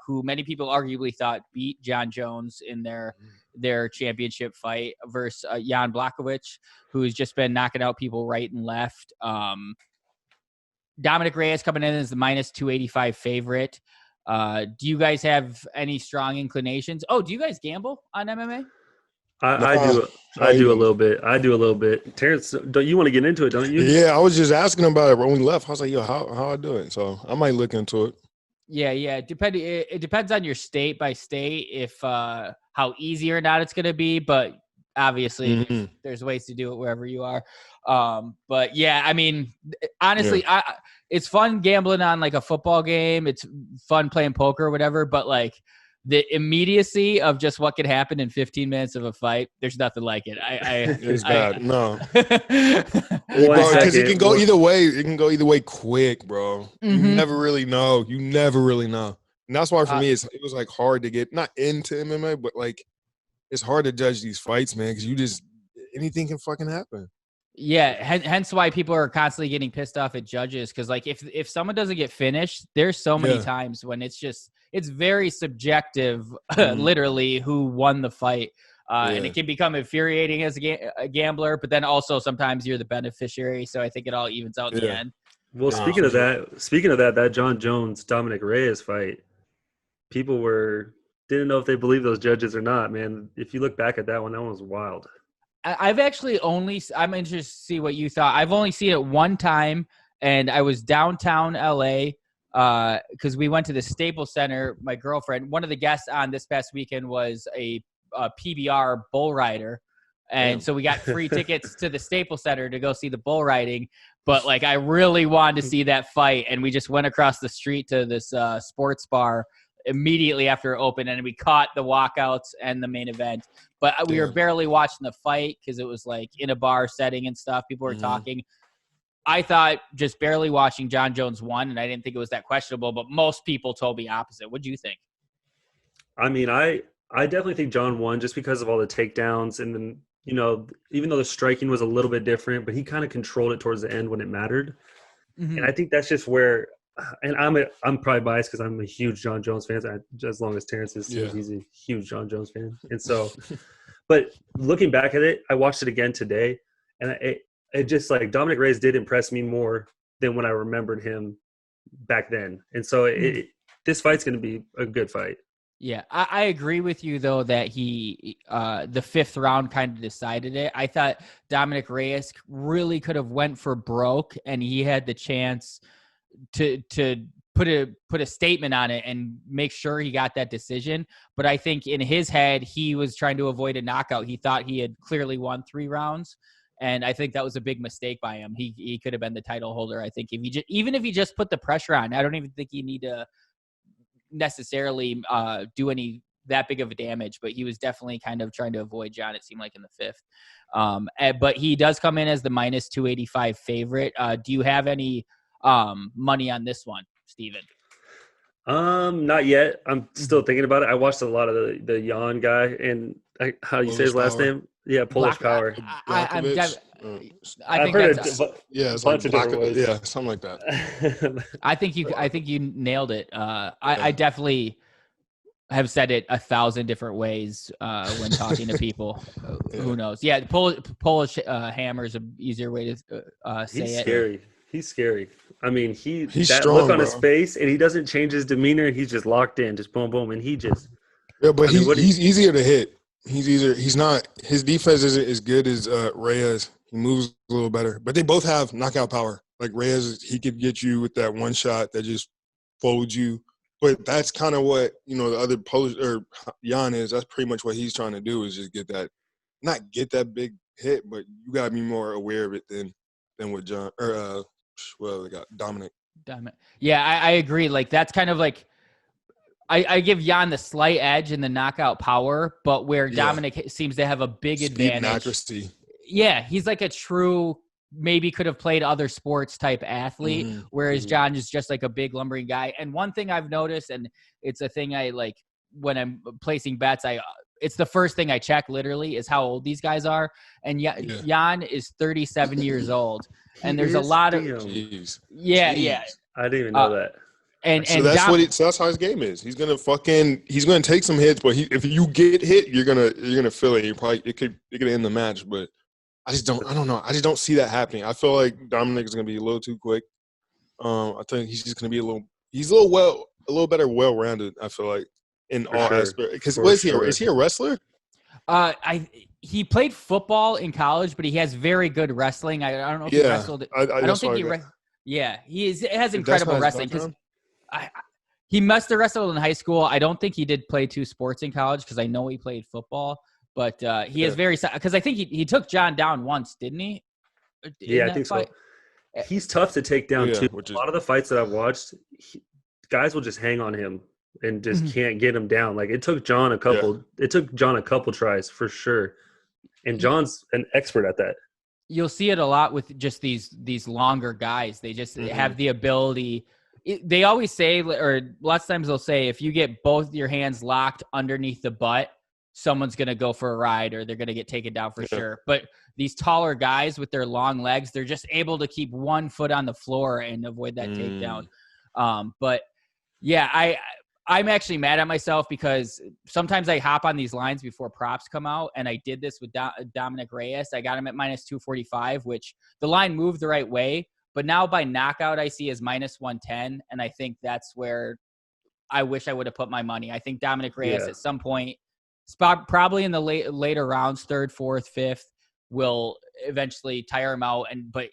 who many people arguably thought beat John Jones in their championship fight, versus Jan Blachowicz, who's just been knocking out people right and left. Dominic Reyes coming in as the minus 285 favorite. Do you guys have any strong inclinations? Oh, do you guys gamble on MMA? I do a little bit. Terrence, don't you want to get into it? Don't you? Yeah, I was just asking about it when we left. I was like, yo, how I do it? So I might look into it. Yeah. It depends on your state by state if how easy or not it's going to be. But obviously there's ways to do it wherever you are. But yeah, I mean, honestly, it's fun gambling on like a football game. It's fun playing poker or whatever, but like the immediacy of just what could happen in 15 minutes of a fight, there's nothing like it. It's bad. No. Bro, because it can go either way. It can go either way quick, bro. You never really know. And that's why for me, it was like hard to get not into MMA, but like it's hard to judge these fights, man, because anything can fucking happen. Yeah, hence why people are constantly getting pissed off at judges, because like if someone doesn't get finished, there's so many times when it's very subjective, literally, who won the fight. And it can become infuriating as a gambler, but then also sometimes you're the beneficiary, so I think it all evens out in the end. Well, speaking of that John Jones Dominic Reyes fight, people didn't know if they believed those judges or not, man. If you look back at that one was wild. I'm interested to see what you thought. I've only seen it one time, and I was downtown LA because we went to the Staples Center. My girlfriend, one of the guests on this past weekend, was a PBR bull rider. And so we got free tickets to the Staples Center to go see the bull riding. But like, I really wanted to see that fight. And we just went across the street to this sports bar immediately after it opened, and we caught the walkouts and the main event. But we were barely watching the fight because it was like in a bar setting and stuff. People were talking. I thought just barely watching John Jones won, and I didn't think it was that questionable, but most people told me opposite. What do you think? I mean, I definitely think John won just because of all the takedowns, and then, you know, even though the striking was a little bit different, but he kind of controlled it towards the end when it mattered. And I think that's just where, and I'm probably biased because I'm a huge John Jones fan. As long as Terrence is, he's a huge John Jones fan. And so, but looking back at it, I watched it again today, and it just like Dominic Reyes did impress me more than when I remembered him back then. And so this fight's going to be a good fight. Yeah, I agree with you, though, that the fifth round kind of decided it. I thought Dominic Reyes really could have went for broke, and he had the chance to put a statement on it and make sure he got that decision. But I think in his head, he was trying to avoid a knockout. He thought he had clearly won 3 rounds. And I think that was a big mistake by him. He could have been the title holder. I think even if he just put the pressure on, I don't even think you need to necessarily do any that big of a damage, but he was definitely kind of trying to avoid John, it seemed like, in the fifth. But he does come in as the minus 285 favorite. Do you have any money on this one, Steven? Not yet. I'm still thinking about it. I watched a lot of the Jan guy, and how you say his last name? Yeah, Polish Power. I think it's like something like that. I think you nailed it. I definitely have said it 1,000 different ways when talking to people. Who knows? Yeah, Polish hammer is an easier way to say it. He's scary. He's scary. I mean, he's that strong, look on bro. his face, and he doesn't change his demeanor. He's just locked in, just boom, boom, and he just. Yeah, but he's easier to hit. He's not. His defense isn't as good as Reyes. He moves a little better, but they both have knockout power. Like Reyes, he could get you with that one shot that just folds you. But that's kind of what, you know, the other Polish or Jan is. That's pretty much what he's trying to do, is just not get that big hit, but you got to be more aware of it than with John or they got Dominic. Yeah, I agree. Like that's kind of like. I give Jan the slight edge in the knockout power, but where Dominic seems to have a big advantage. And accuracy. Yeah, he's like a true, maybe could have played other sports type athlete, whereas John is just like a big lumbering guy. And one thing I've noticed, and it's a thing I like when I'm placing bets, it's the first thing I check literally is how old these guys are. And Jan is 37 years old. And there's a lot of Jeez. Yeah. I didn't even know that. And so that's how his game is. He's gonna take some hits, but if you get hit, you're gonna feel it. It could end the match, but I don't know. I just don't see that happening. I feel like Dominic is gonna be a little too quick. I think he's just gonna be a little better well-rounded. I feel like in all aspects. Because what is he? Is he a wrestler? He played football in college, but he has very good wrestling. I don't know if he wrestled. I don't think he. He has incredible wrestling because. He must have wrestled in high school. I don't think he did play 2 sports in college because I know he played football. But he is very – because I think he took John down once, didn't he? Yeah, I think so. He's tough to take down, too. A lot of the fights that I've watched, guys will just hang on him and just can't get him down. Like, it took John a couple tries for sure. And John's an expert at that. You'll see it a lot with just these longer guys. They just have the ability – they always say, or lots of times they'll say, if you get both your hands locked underneath the butt, someone's going to go for a ride or they're going to get taken down for sure. But these taller guys with their long legs, they're just able to keep one foot on the floor and avoid that takedown. But yeah, I'm actually mad at myself because sometimes I hop on these lines before props come out. And I did this with Dominic Reyes. I got him at minus 245, which the line moved the right way. But now by knockout, I see as minus 110. And I think that's where I wish I would have put my money. I think Dominic Reyes at some point, probably in the later rounds, third, fourth, fifth, will eventually tire him out. But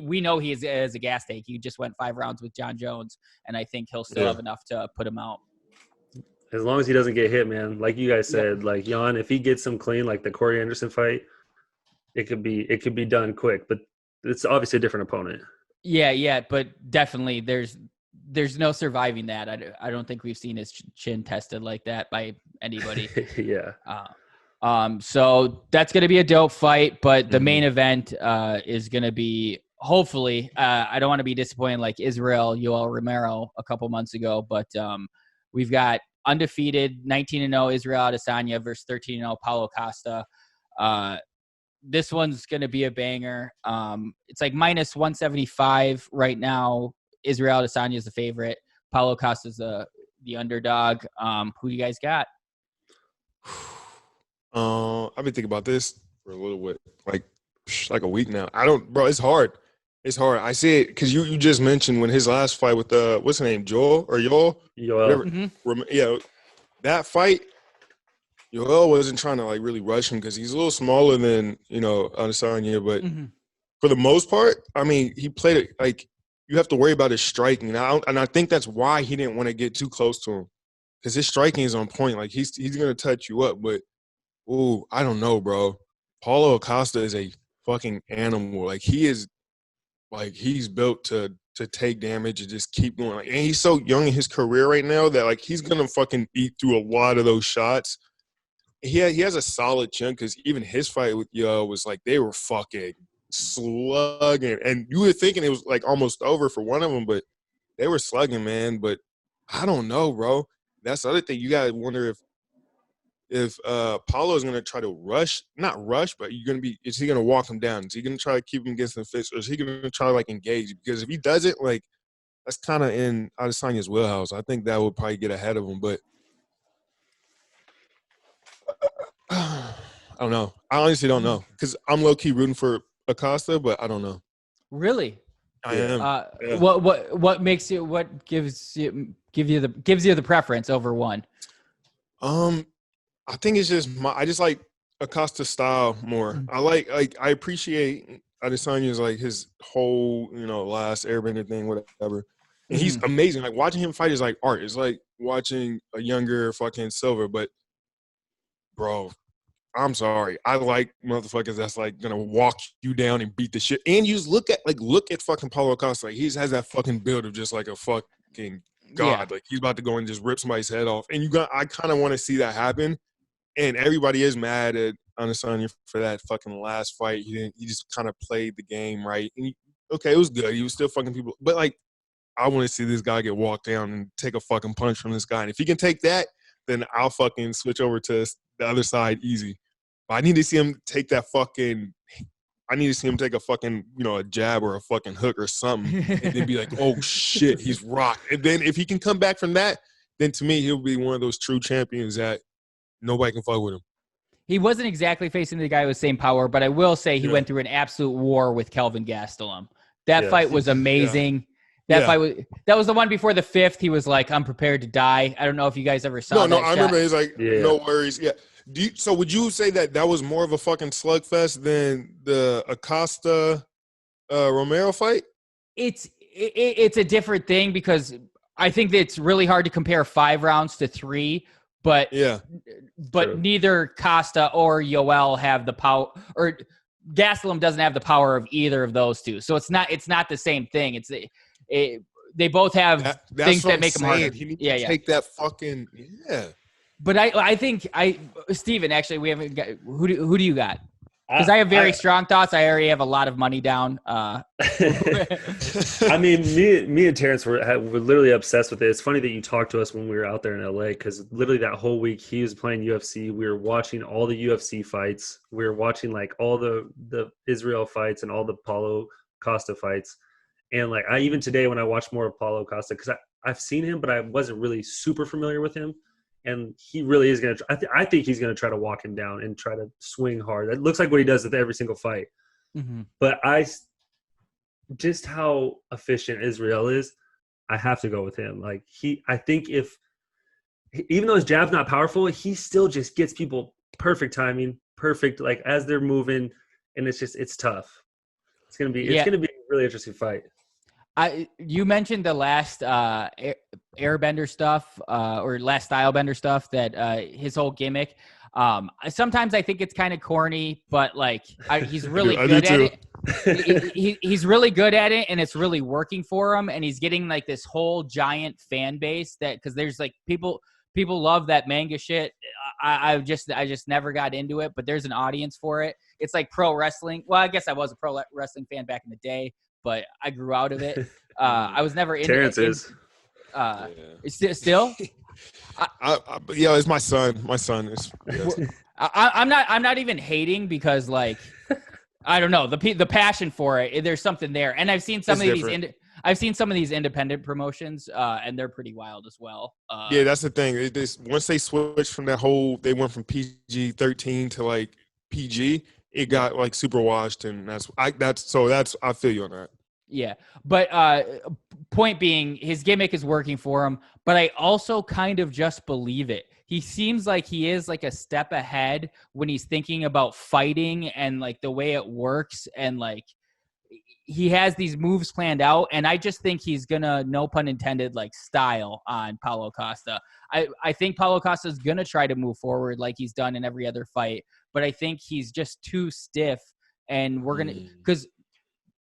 we know he is a gas tank. He just went 5 rounds with John Jones. And I think he'll still have enough to put him out. As long as he doesn't get hit, man. Like you guys said, like Jan, if he gets him clean, like the Corey Anderson fight, it could be done quick. But it's obviously a different opponent. Yeah, but definitely there's no surviving that. I don't think we've seen his chin tested like that by anybody. So that's going to be a dope fight, but the main event is going to be hopefully. I don't want to be disappointed like Israel Yoel Romero a couple months ago, but we've got undefeated 19-0 Israel Adesanya versus 13-0 Paulo Costa. This one's going to be a banger. It's like minus 175 right now. Israel Adesanya is the favorite. Paulo Costa is the underdog. Who do you guys got? I've been thinking about this for a little bit, like a week now. Bro, it's hard. It's hard. I see it because you just mentioned when his last fight with what's his name, Joel. Yeah, that fight. Yoel wasn't trying to like really rush him because he's a little smaller than Adesanya, but for the most part, I mean, he played it like you have to worry about his striking, and I think that's why he didn't want to get too close to him because his striking is on point. Like he's gonna touch you up, but I don't know, bro. Paulo Acosta is a fucking animal. Like he is, like he's built to take damage and just keep going. Like, and he's so young in his career right now that like he's gonna fucking eat through a lot of those shots. He has a solid chin because even his fight with Yo was like they were fucking slugging, and you were thinking it was like almost over for one of them, but they were slugging, man. But I don't know, bro. That's the other thing. You gotta wonder if Paulo is gonna try to not rush, but is he gonna walk him down? Is he gonna try to keep him against the fist, or is he gonna try to like engage? Because if he doesn't, like that's kind of in Adesanya's wheelhouse. I think that would probably get ahead of him, but. I don't know. I honestly don't know because I'm low key rooting for Acosta, but I don't know. Really? I am. Yeah. What makes you? What gives you the preference over one? I think it's just I just like Acosta's style more. I appreciate Adesanya's like his whole last Airbender thing, whatever. And he's amazing. Like watching him fight is like art. It's like watching a younger fucking Silver, but. Bro, I'm sorry. I like motherfuckers that's like gonna walk you down and beat the shit. And you just look at fucking Paulo Costa. Like he has that fucking build of just like a fucking god. Yeah. Like he's about to go and just rip somebody's head off. And I kind of want to see that happen. And everybody is mad at Adesanya for that fucking last fight. He just kind of played the game right. And it was good. He was still fucking people. But like, I want to see this guy get walked down and take a fucking punch from this guy. And if he can take that, then I'll fucking switch over to the other side easy. But I need to see him take a fucking, a jab or a fucking hook or something and then be like, oh shit, he's rocked. And then if he can come back from that, then to me, he'll be one of those true champions that nobody can fuck with him. He wasn't exactly facing the guy with the same power, but I will say he went through an absolute war with Kelvin Gastelum. That fight was amazing. That was the one before the 5th. He was like, I'm prepared to die. I don't know if you guys ever saw that. No, I remember he's like, no worries. Yeah. So would you say that was more of a fucking slugfest than the Acosta Romero fight? It's a different thing because I think that it's really hard to compare 5 rounds to 3, but Yeah. but True. neither Costa or Yoel have the power, or Gastelum doesn't have the power of either of those two. So it's not the same thing. They both have That's things what that I'm make them harder. saying. He needs Yeah, to yeah. take that fucking But I think Steven, actually, we haven't got, who do you got? Because I have very strong thoughts. I already have a lot of money down. I mean, me and Terrence were literally obsessed with it. It's funny that you talked to us when we were out there in LA, because literally that whole week he was playing UFC. We were watching all the UFC fights. We were watching like all the Israel fights and all the Paulo Costa fights. And like even today when I watched more of Paulo Costa, because I've seen him, but I wasn't really super familiar with him. And he really is going to – I think he's going to try to walk him down and try to swing hard. That looks like what he does with every single fight. Mm-hmm. But just how efficient Israel is, I have to go with him. Like I think even though his jab's not powerful, he still just gets people perfect timing, perfect, like as they're moving. And it's tough. It's going to be a really interesting fight. You mentioned the last airbender stuff or last stylebender stuff, that his whole gimmick. Sometimes I think it's kind of corny, but like he's really good at it. He's really good at it, and it's really working for him. And he's getting like this whole giant fan base because there's like people love that manga shit. I just never got into it, but there's an audience for it. It's like pro wrestling. Well, I guess I was a pro wrestling fan back in the day, but I grew out of it. I was never into Terrence is. Still? it's my son. My son is. Yes. I'm not even hating, because like I don't know, the passion for it. There's something there, and I've seen some of these independent promotions, and they're pretty wild as well. Yeah, that's the thing. Once they switched from they went from PG-13 to like PG. It got like super washed, and I feel you on that. Yeah, but point being, his gimmick is working for him, but I also kind of just believe it. He seems like he is like a step ahead when he's thinking about fighting and like the way it works, and like he has these moves planned out, and I just think he's gonna, no pun intended, like style on Paulo Costa. I think Paulo Costa is gonna try to move forward like he's done in every other fight, but I think he's just too stiff, and we're gonna, because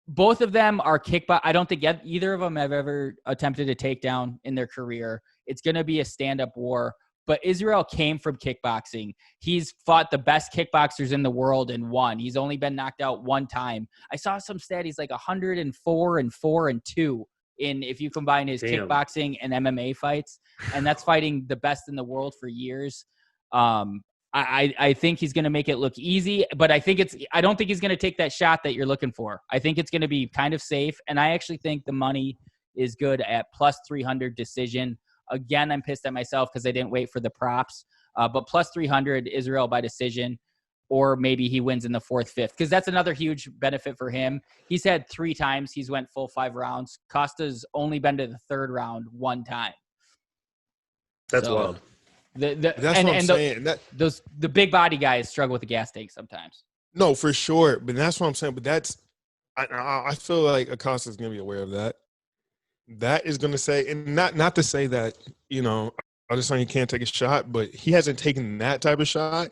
both of them are kickbox. I don't think either of them have ever attempted a takedown in their career. It's gonna be a stand-up war. But Israel came from kickboxing. He's fought the best kickboxers in the world and won. He's only been knocked out one time. I saw some stat. He's like 104-4-2 if you combine his kickboxing and MMA fights. And that's fighting the best in the world for years. I think he's going to make it look easy, but I don't think he's going to take that shot that you're looking for. I think it's going to be kind of safe. And I actually think the money is good at plus 300 decision. Again, I'm pissed at myself because I didn't wait for the props. But plus 300 Israel by decision, or maybe he wins in the fourth, fifth, because that's another huge benefit for him. He's had 3 times he's went full 5 rounds. Costa's only been to the 3rd round 1 time. That's wild. That's what I'm saying. The big body guys struggle with the gas tank sometimes. No, for sure. But that's what I'm saying. But I feel like Acosta's going to be aware of that. That is going to say, and not to say that, Adesanya can't take a shot, but he hasn't taken that type of shot.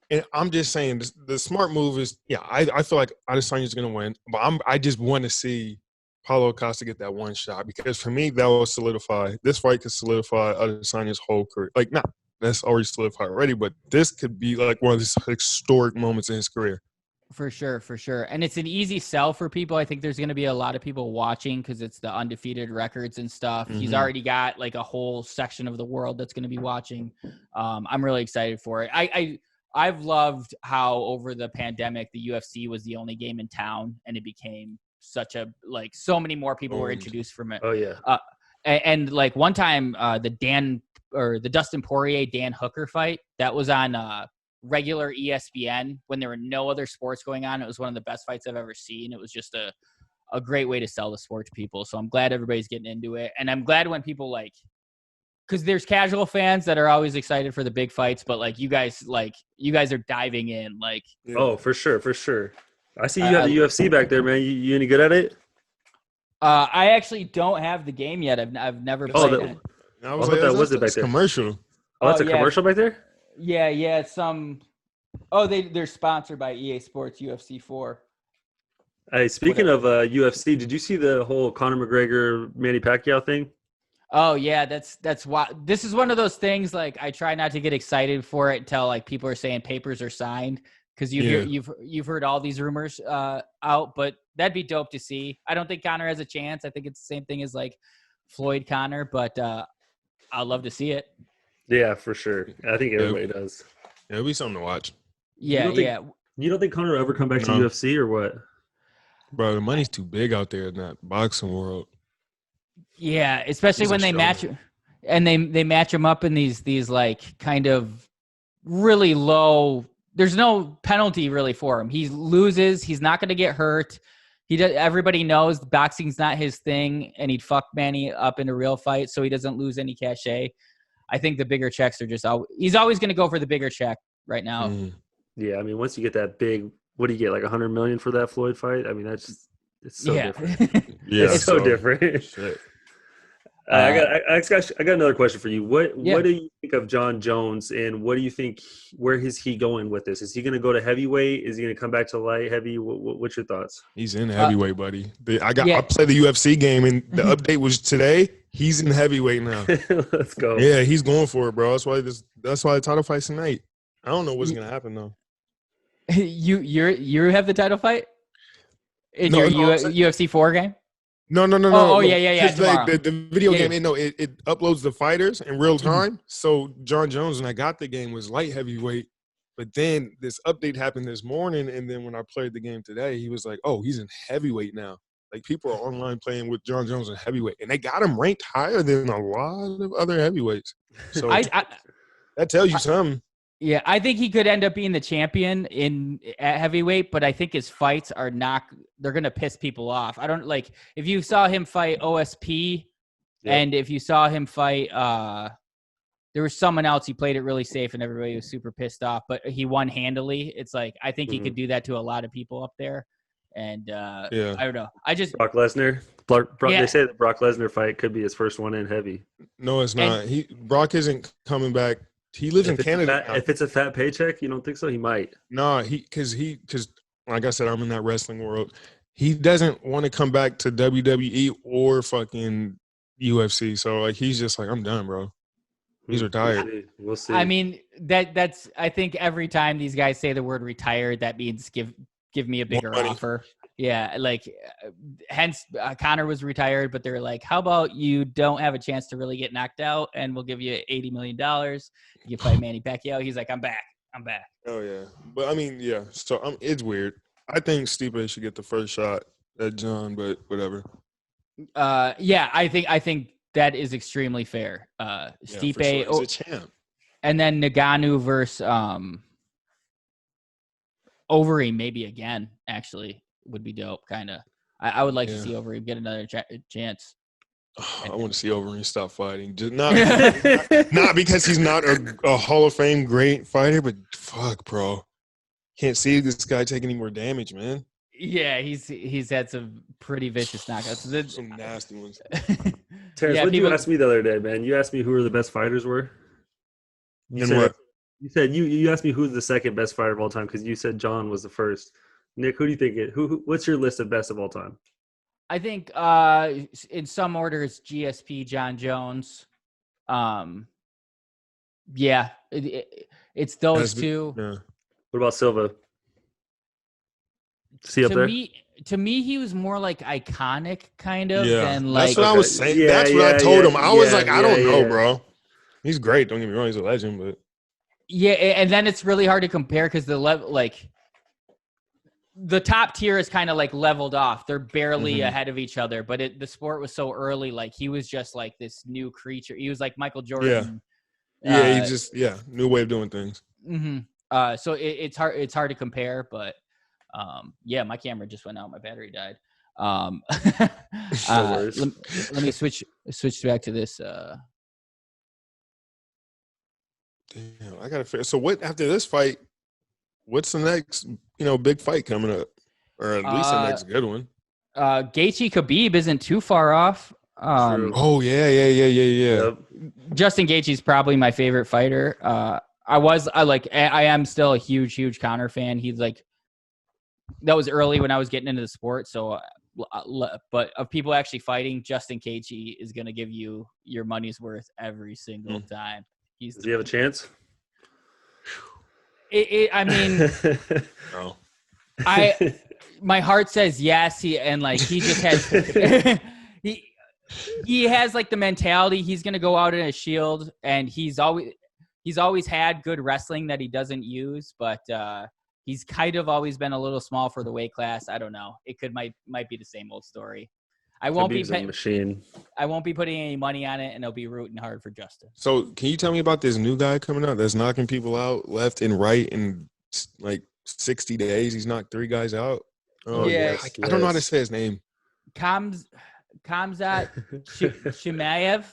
And I'm just saying the smart move is, I feel like Adesanya is going to win, but I just want to see Paulo Acosta get that one shot, because for me, that will solidify. This fight could solidify Adesanya's whole career. Like, that's already solidified already, but this could be like one of these historic moments in his career. For sure. And it's an easy sell for people. I think there's going to be a lot of people watching because it's the undefeated records and stuff. Mm-hmm. He's already got like a whole section of the world that's going to be watching. I'm really excited for it. I've loved how over the pandemic, the UFC was the only game in town, and it became such a, like, so many more people were introduced from it. Oh yeah. And like one time, the Dustin Poirier Dan Hooker fight that was on regular ESPN when there were no other sports going on. It was one of the best fights I've ever seen. It was just a great way to sell the sport to people. So I'm glad everybody's getting into it. And I'm glad when people because there's casual fans that are always excited for the big fights, but like you guys are diving in. Like, oh, for sure. I see you have the UFC back there, man. You any good at it? I actually don't have the game yet. I've never played it. I thought that was it back there. Commercial. Oh, that's a yeah. commercial back there? Yeah, it's some. Oh, they're sponsored by EA Sports UFC 4. Hey, speaking of UFC, did you see the whole Conor McGregor Manny Pacquiao thing? Oh yeah, that's why this is one of those things. Like I try not to get excited for it until like people are saying papers are signed because you've heard all these rumors out, but that'd be dope to see. I don't think Conor has a chance. I think it's the same thing as like Floyd Conor, but I'd love to see it. Yeah, for sure. I think everybody does. Yeah, it'll be something to watch. Yeah, You don't think Conor will ever come back to UFC or what? Bro, the money's too big out there in that boxing world. Yeah, especially when they match and they match him up in these like kind of really low. There's no penalty really for him. He loses. He's not going to get hurt. Everybody knows boxing's not his thing, and he'd fuck Manny up in a real fight, so he doesn't lose any cachet. I think the bigger checks are just he's always going to go for the bigger check right now. Mm. Yeah, I mean, once you get that big, what do you get, like $100 million for that Floyd fight? I mean, it's so different. Yeah, it's so different. Shit. I got another question for you. What do you think of John Jones, and what do you think? Where is he going with this? Is he going to go to heavyweight? Is he going to come back to light heavy? What's your thoughts? He's in heavyweight, buddy. I played the UFC game, and the update was today. He's in heavyweight now. Let's go. Yeah, he's going for it, bro. That's why the title fight's tonight. I don't know what's going to happen though. You have the title fight in your UFC 4 game? No. Oh, yeah. The video game, it uploads the fighters in real time. So John Jones, when I got the game, was light heavyweight. But then this update happened this morning, and then when I played the game today, he was like, "Oh, he's in heavyweight now." Like people are online playing with John Jones in heavyweight, and they got him ranked higher than a lot of other heavyweights. So that tells you something. Yeah, I think he could end up being the champion at heavyweight, but I think his fights are not – they're going to piss people off. I don't – like, if you saw him fight OSP and if you saw him fight there was someone else, he played it really safe and everybody was super pissed off, but he won handily. It's like I think he could do that to a lot of people up there. And I don't know. Brock Lesnar. They say the Brock Lesnar fight could be his first one in heavy. No, it's not. Brock isn't coming back. He lives in Canada. If it's a fat paycheck, you don't think so? He might. No, because like I said, I'm in that wrestling world. He doesn't want to come back to WWE or fucking UFC. So like he's just like, I'm done, bro. He's retired. We'll see. I mean, that's I think every time these guys say the word retired, that means give me a bigger offer. Yeah, like hence Conor was retired, but they're like, how about you don't have a chance to really get knocked out, and we'll give you $80 million. You fight Manny Pacquiao. He's like, I'm back. Oh yeah, but I mean, yeah. So it's weird. I think Stipe should get the first shot at John, but whatever. Yeah, I think that is extremely fair. Stipe, sure. He's a champ. And then Ngannou versus Overeem maybe again. Actually, would be dope. Kind of. I would like to see Overeem get another chance. Oh, I want to see Overeem stop fighting. Just not because he's not a Hall of Fame great fighter, but fuck, bro. Can't see this guy take any more damage, man. Yeah, he's had some pretty vicious knockouts. Some nasty ones. Terrence, what did you ask me the other day, man? You asked me who the best fighters were. You said you asked me who's the second best fighter of all time because you said John was the first. Nick, who do you think what's your list of best of all time? I think in some order it's GSP, John Jones. It's those two. Yeah. What about Silva? See up there? To me, he was more like iconic, kind of. Yeah, than like, that's what I was saying. Yeah, that's what I told him. I was like, I don't know, yeah. bro. He's great. Don't get me wrong. He's a legend, but yeah, and then it's really hard to compare because the level, like, the top tier is kind of like leveled off. They're barely ahead of each other, but the sport was so early. Like he was just like this new creature. He was like Michael Jordan. Yeah, he just new way of doing things. Mm-hmm. So it's hard to compare, but my camera just went out. My battery died. Let me switch back to this. Damn, I gotta figure. So what after this fight? What's the next, big fight coming up, or at least the next good one? Gaethje Khabib isn't too far off. Oh yeah. Justin Gaethje's probably my favorite fighter. I am still a huge Conor fan. He's like, that was early when I was getting into the sport. So, but of people actually fighting, Justin Gaethje is going to give you your money's worth every single time. Does he have a chance? I mean, No. My heart says yes. He just has he has like the mentality. He's gonna go out in a shield, and he's always had good wrestling that he doesn't use, but he's kind of always been a little small for the weight class. I don't know. It might be the same old story. I won't be machine. I won't be putting any money on it, and I'll be rooting hard for Justin. So, can you tell me about this new guy coming out that's knocking people out left and right in like 60 days? He's knocked 3 guys out. Oh yeah, I don't know how to say his name. Khamzat Chimaev.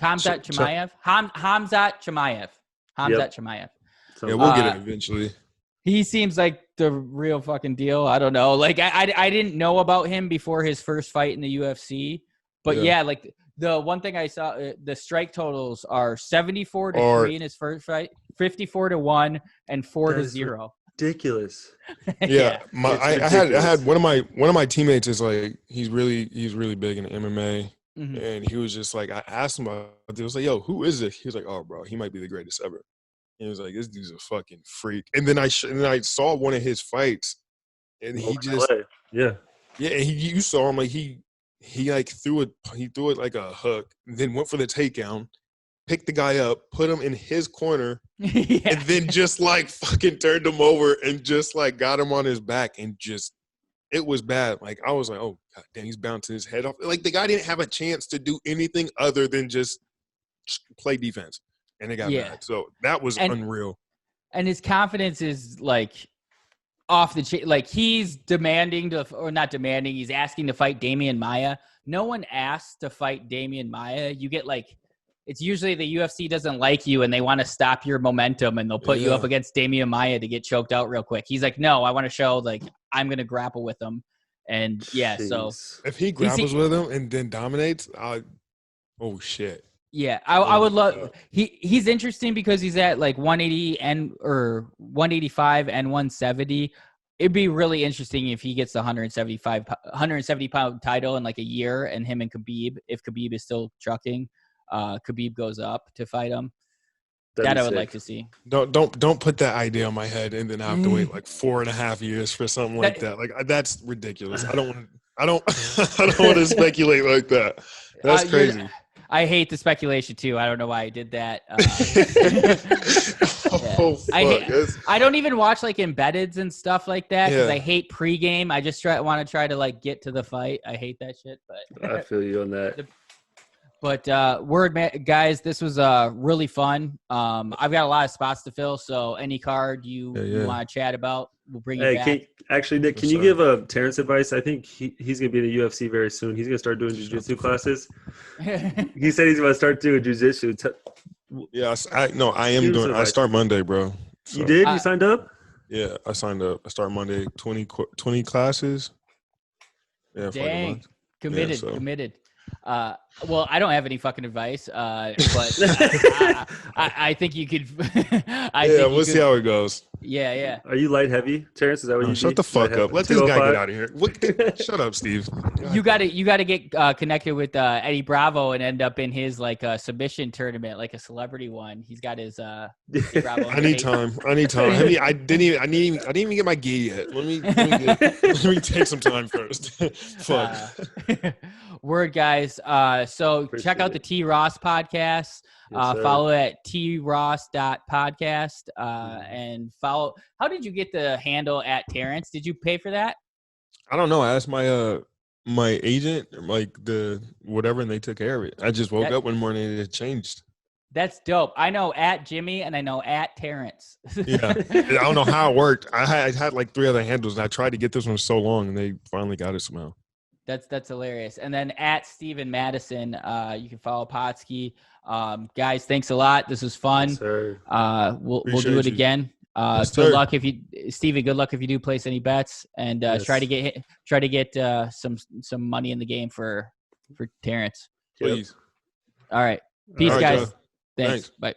Khamzat Chimaev. Khamzat Chimaev. Khamzat Chimaev. Yeah, we'll get it eventually. He seems like the real fucking deal. I don't know. Like I didn't know about him before his first fight in the UFC, but yeah, like the one thing I saw, the strike totals are 74-3 in his first fight, 54-1, and 4-0. Ridiculous. Yeah, I had one of my teammates is like he's really big in MMA, and he was just like, I asked him about it. I was like, yo, who is it? He was like, oh bro, he might be the greatest ever. He was like, this dude's a fucking freak. And then I saw one of his fights, and he just and you saw him like he like threw it like a hook, and then went for the takedown, picked the guy up, put him in his corner, and then just like fucking turned him over and just like got him on his back, and just it was bad. Like I was like, oh god damn, he's bouncing his head off. Like the guy didn't have a chance to do anything other than just play defense. And it got bad. So that was unreal. And his confidence is like off the chain. Like he's demanding not demanding. He's asking to fight Damian Maia. No one asks to fight Damian Maia. You get like, it's usually the UFC doesn't like you and they want to stop your momentum, and they'll put you up against Damian Maia to get choked out real quick. He's like, no, I want to show like I'm going to grapple with him. And so if he grapples with him and then dominates, oh shit. Yeah, I would love. He's interesting because he's at like 180 or 185 and 170. It'd be really interesting if he gets the 170 pound title in like a year, and him and Khabib, if Khabib is still trucking, Khabib goes up to fight him. That I would like to see. Don't put that idea on my head and then I have to wait like 4.5 years for something like that. Like that's ridiculous. I don't want to speculate like that. That's crazy. I hate the speculation too. I don't know why I did that. I don't even watch like embeddeds and stuff like that because I hate pregame. I just want to try to like get to the fight. I hate that shit. But I feel you on that. Guys, this was really fun. I've got a lot of spots to fill, so any card you want to chat about, we'll bring you back. Nick, can you give Terrence advice? I think he's going to be in the UFC very soon. He's going to start doing jiu-jitsu classes. He said he's going to start doing jiu-jitsu. I am doing. I start Monday, bro. So. You did? You signed up? Yeah, I signed up. I start Monday. 20 classes. Yeah, dang, committed. Well, I don't have any fucking advice, but I think you could. We'll see how it goes. Yeah. Are you light heavy, Terrence? Is that what you? Shut the fuck up. Let this guy get out of here. Shut up, Steve. You got to get connected with Eddie Bravo and end up in his like submission tournament, like a celebrity one. He's got his Bravo. I need time. I didn't even get my gi yet. Let me take some time first. Fuck. Word, guys. So check out the T Ross podcast. Follow at tross.podcast and follow. How did you get the handle at Terrence? Did you pay for that? I don't know. I asked my my agent, like the whatever, and they took care of it. I just woke up one morning and it changed. That's dope. I know at Jimmy and I know at Terrence. Yeah. I don't know how it worked. I had like 3 other handles and I tried to get this one so long and they finally got it somehow. That's hilarious. And then at Steven Madison, you can follow Potsky. Guys, thanks a lot. This was fun. Yes, sir. We'll do it again. Yes, good luck Steven. Good luck if you do place any bets, and try to get some money in the game for Terrence. Please. All right. Peace, guys. Thanks. Thanks. Bye.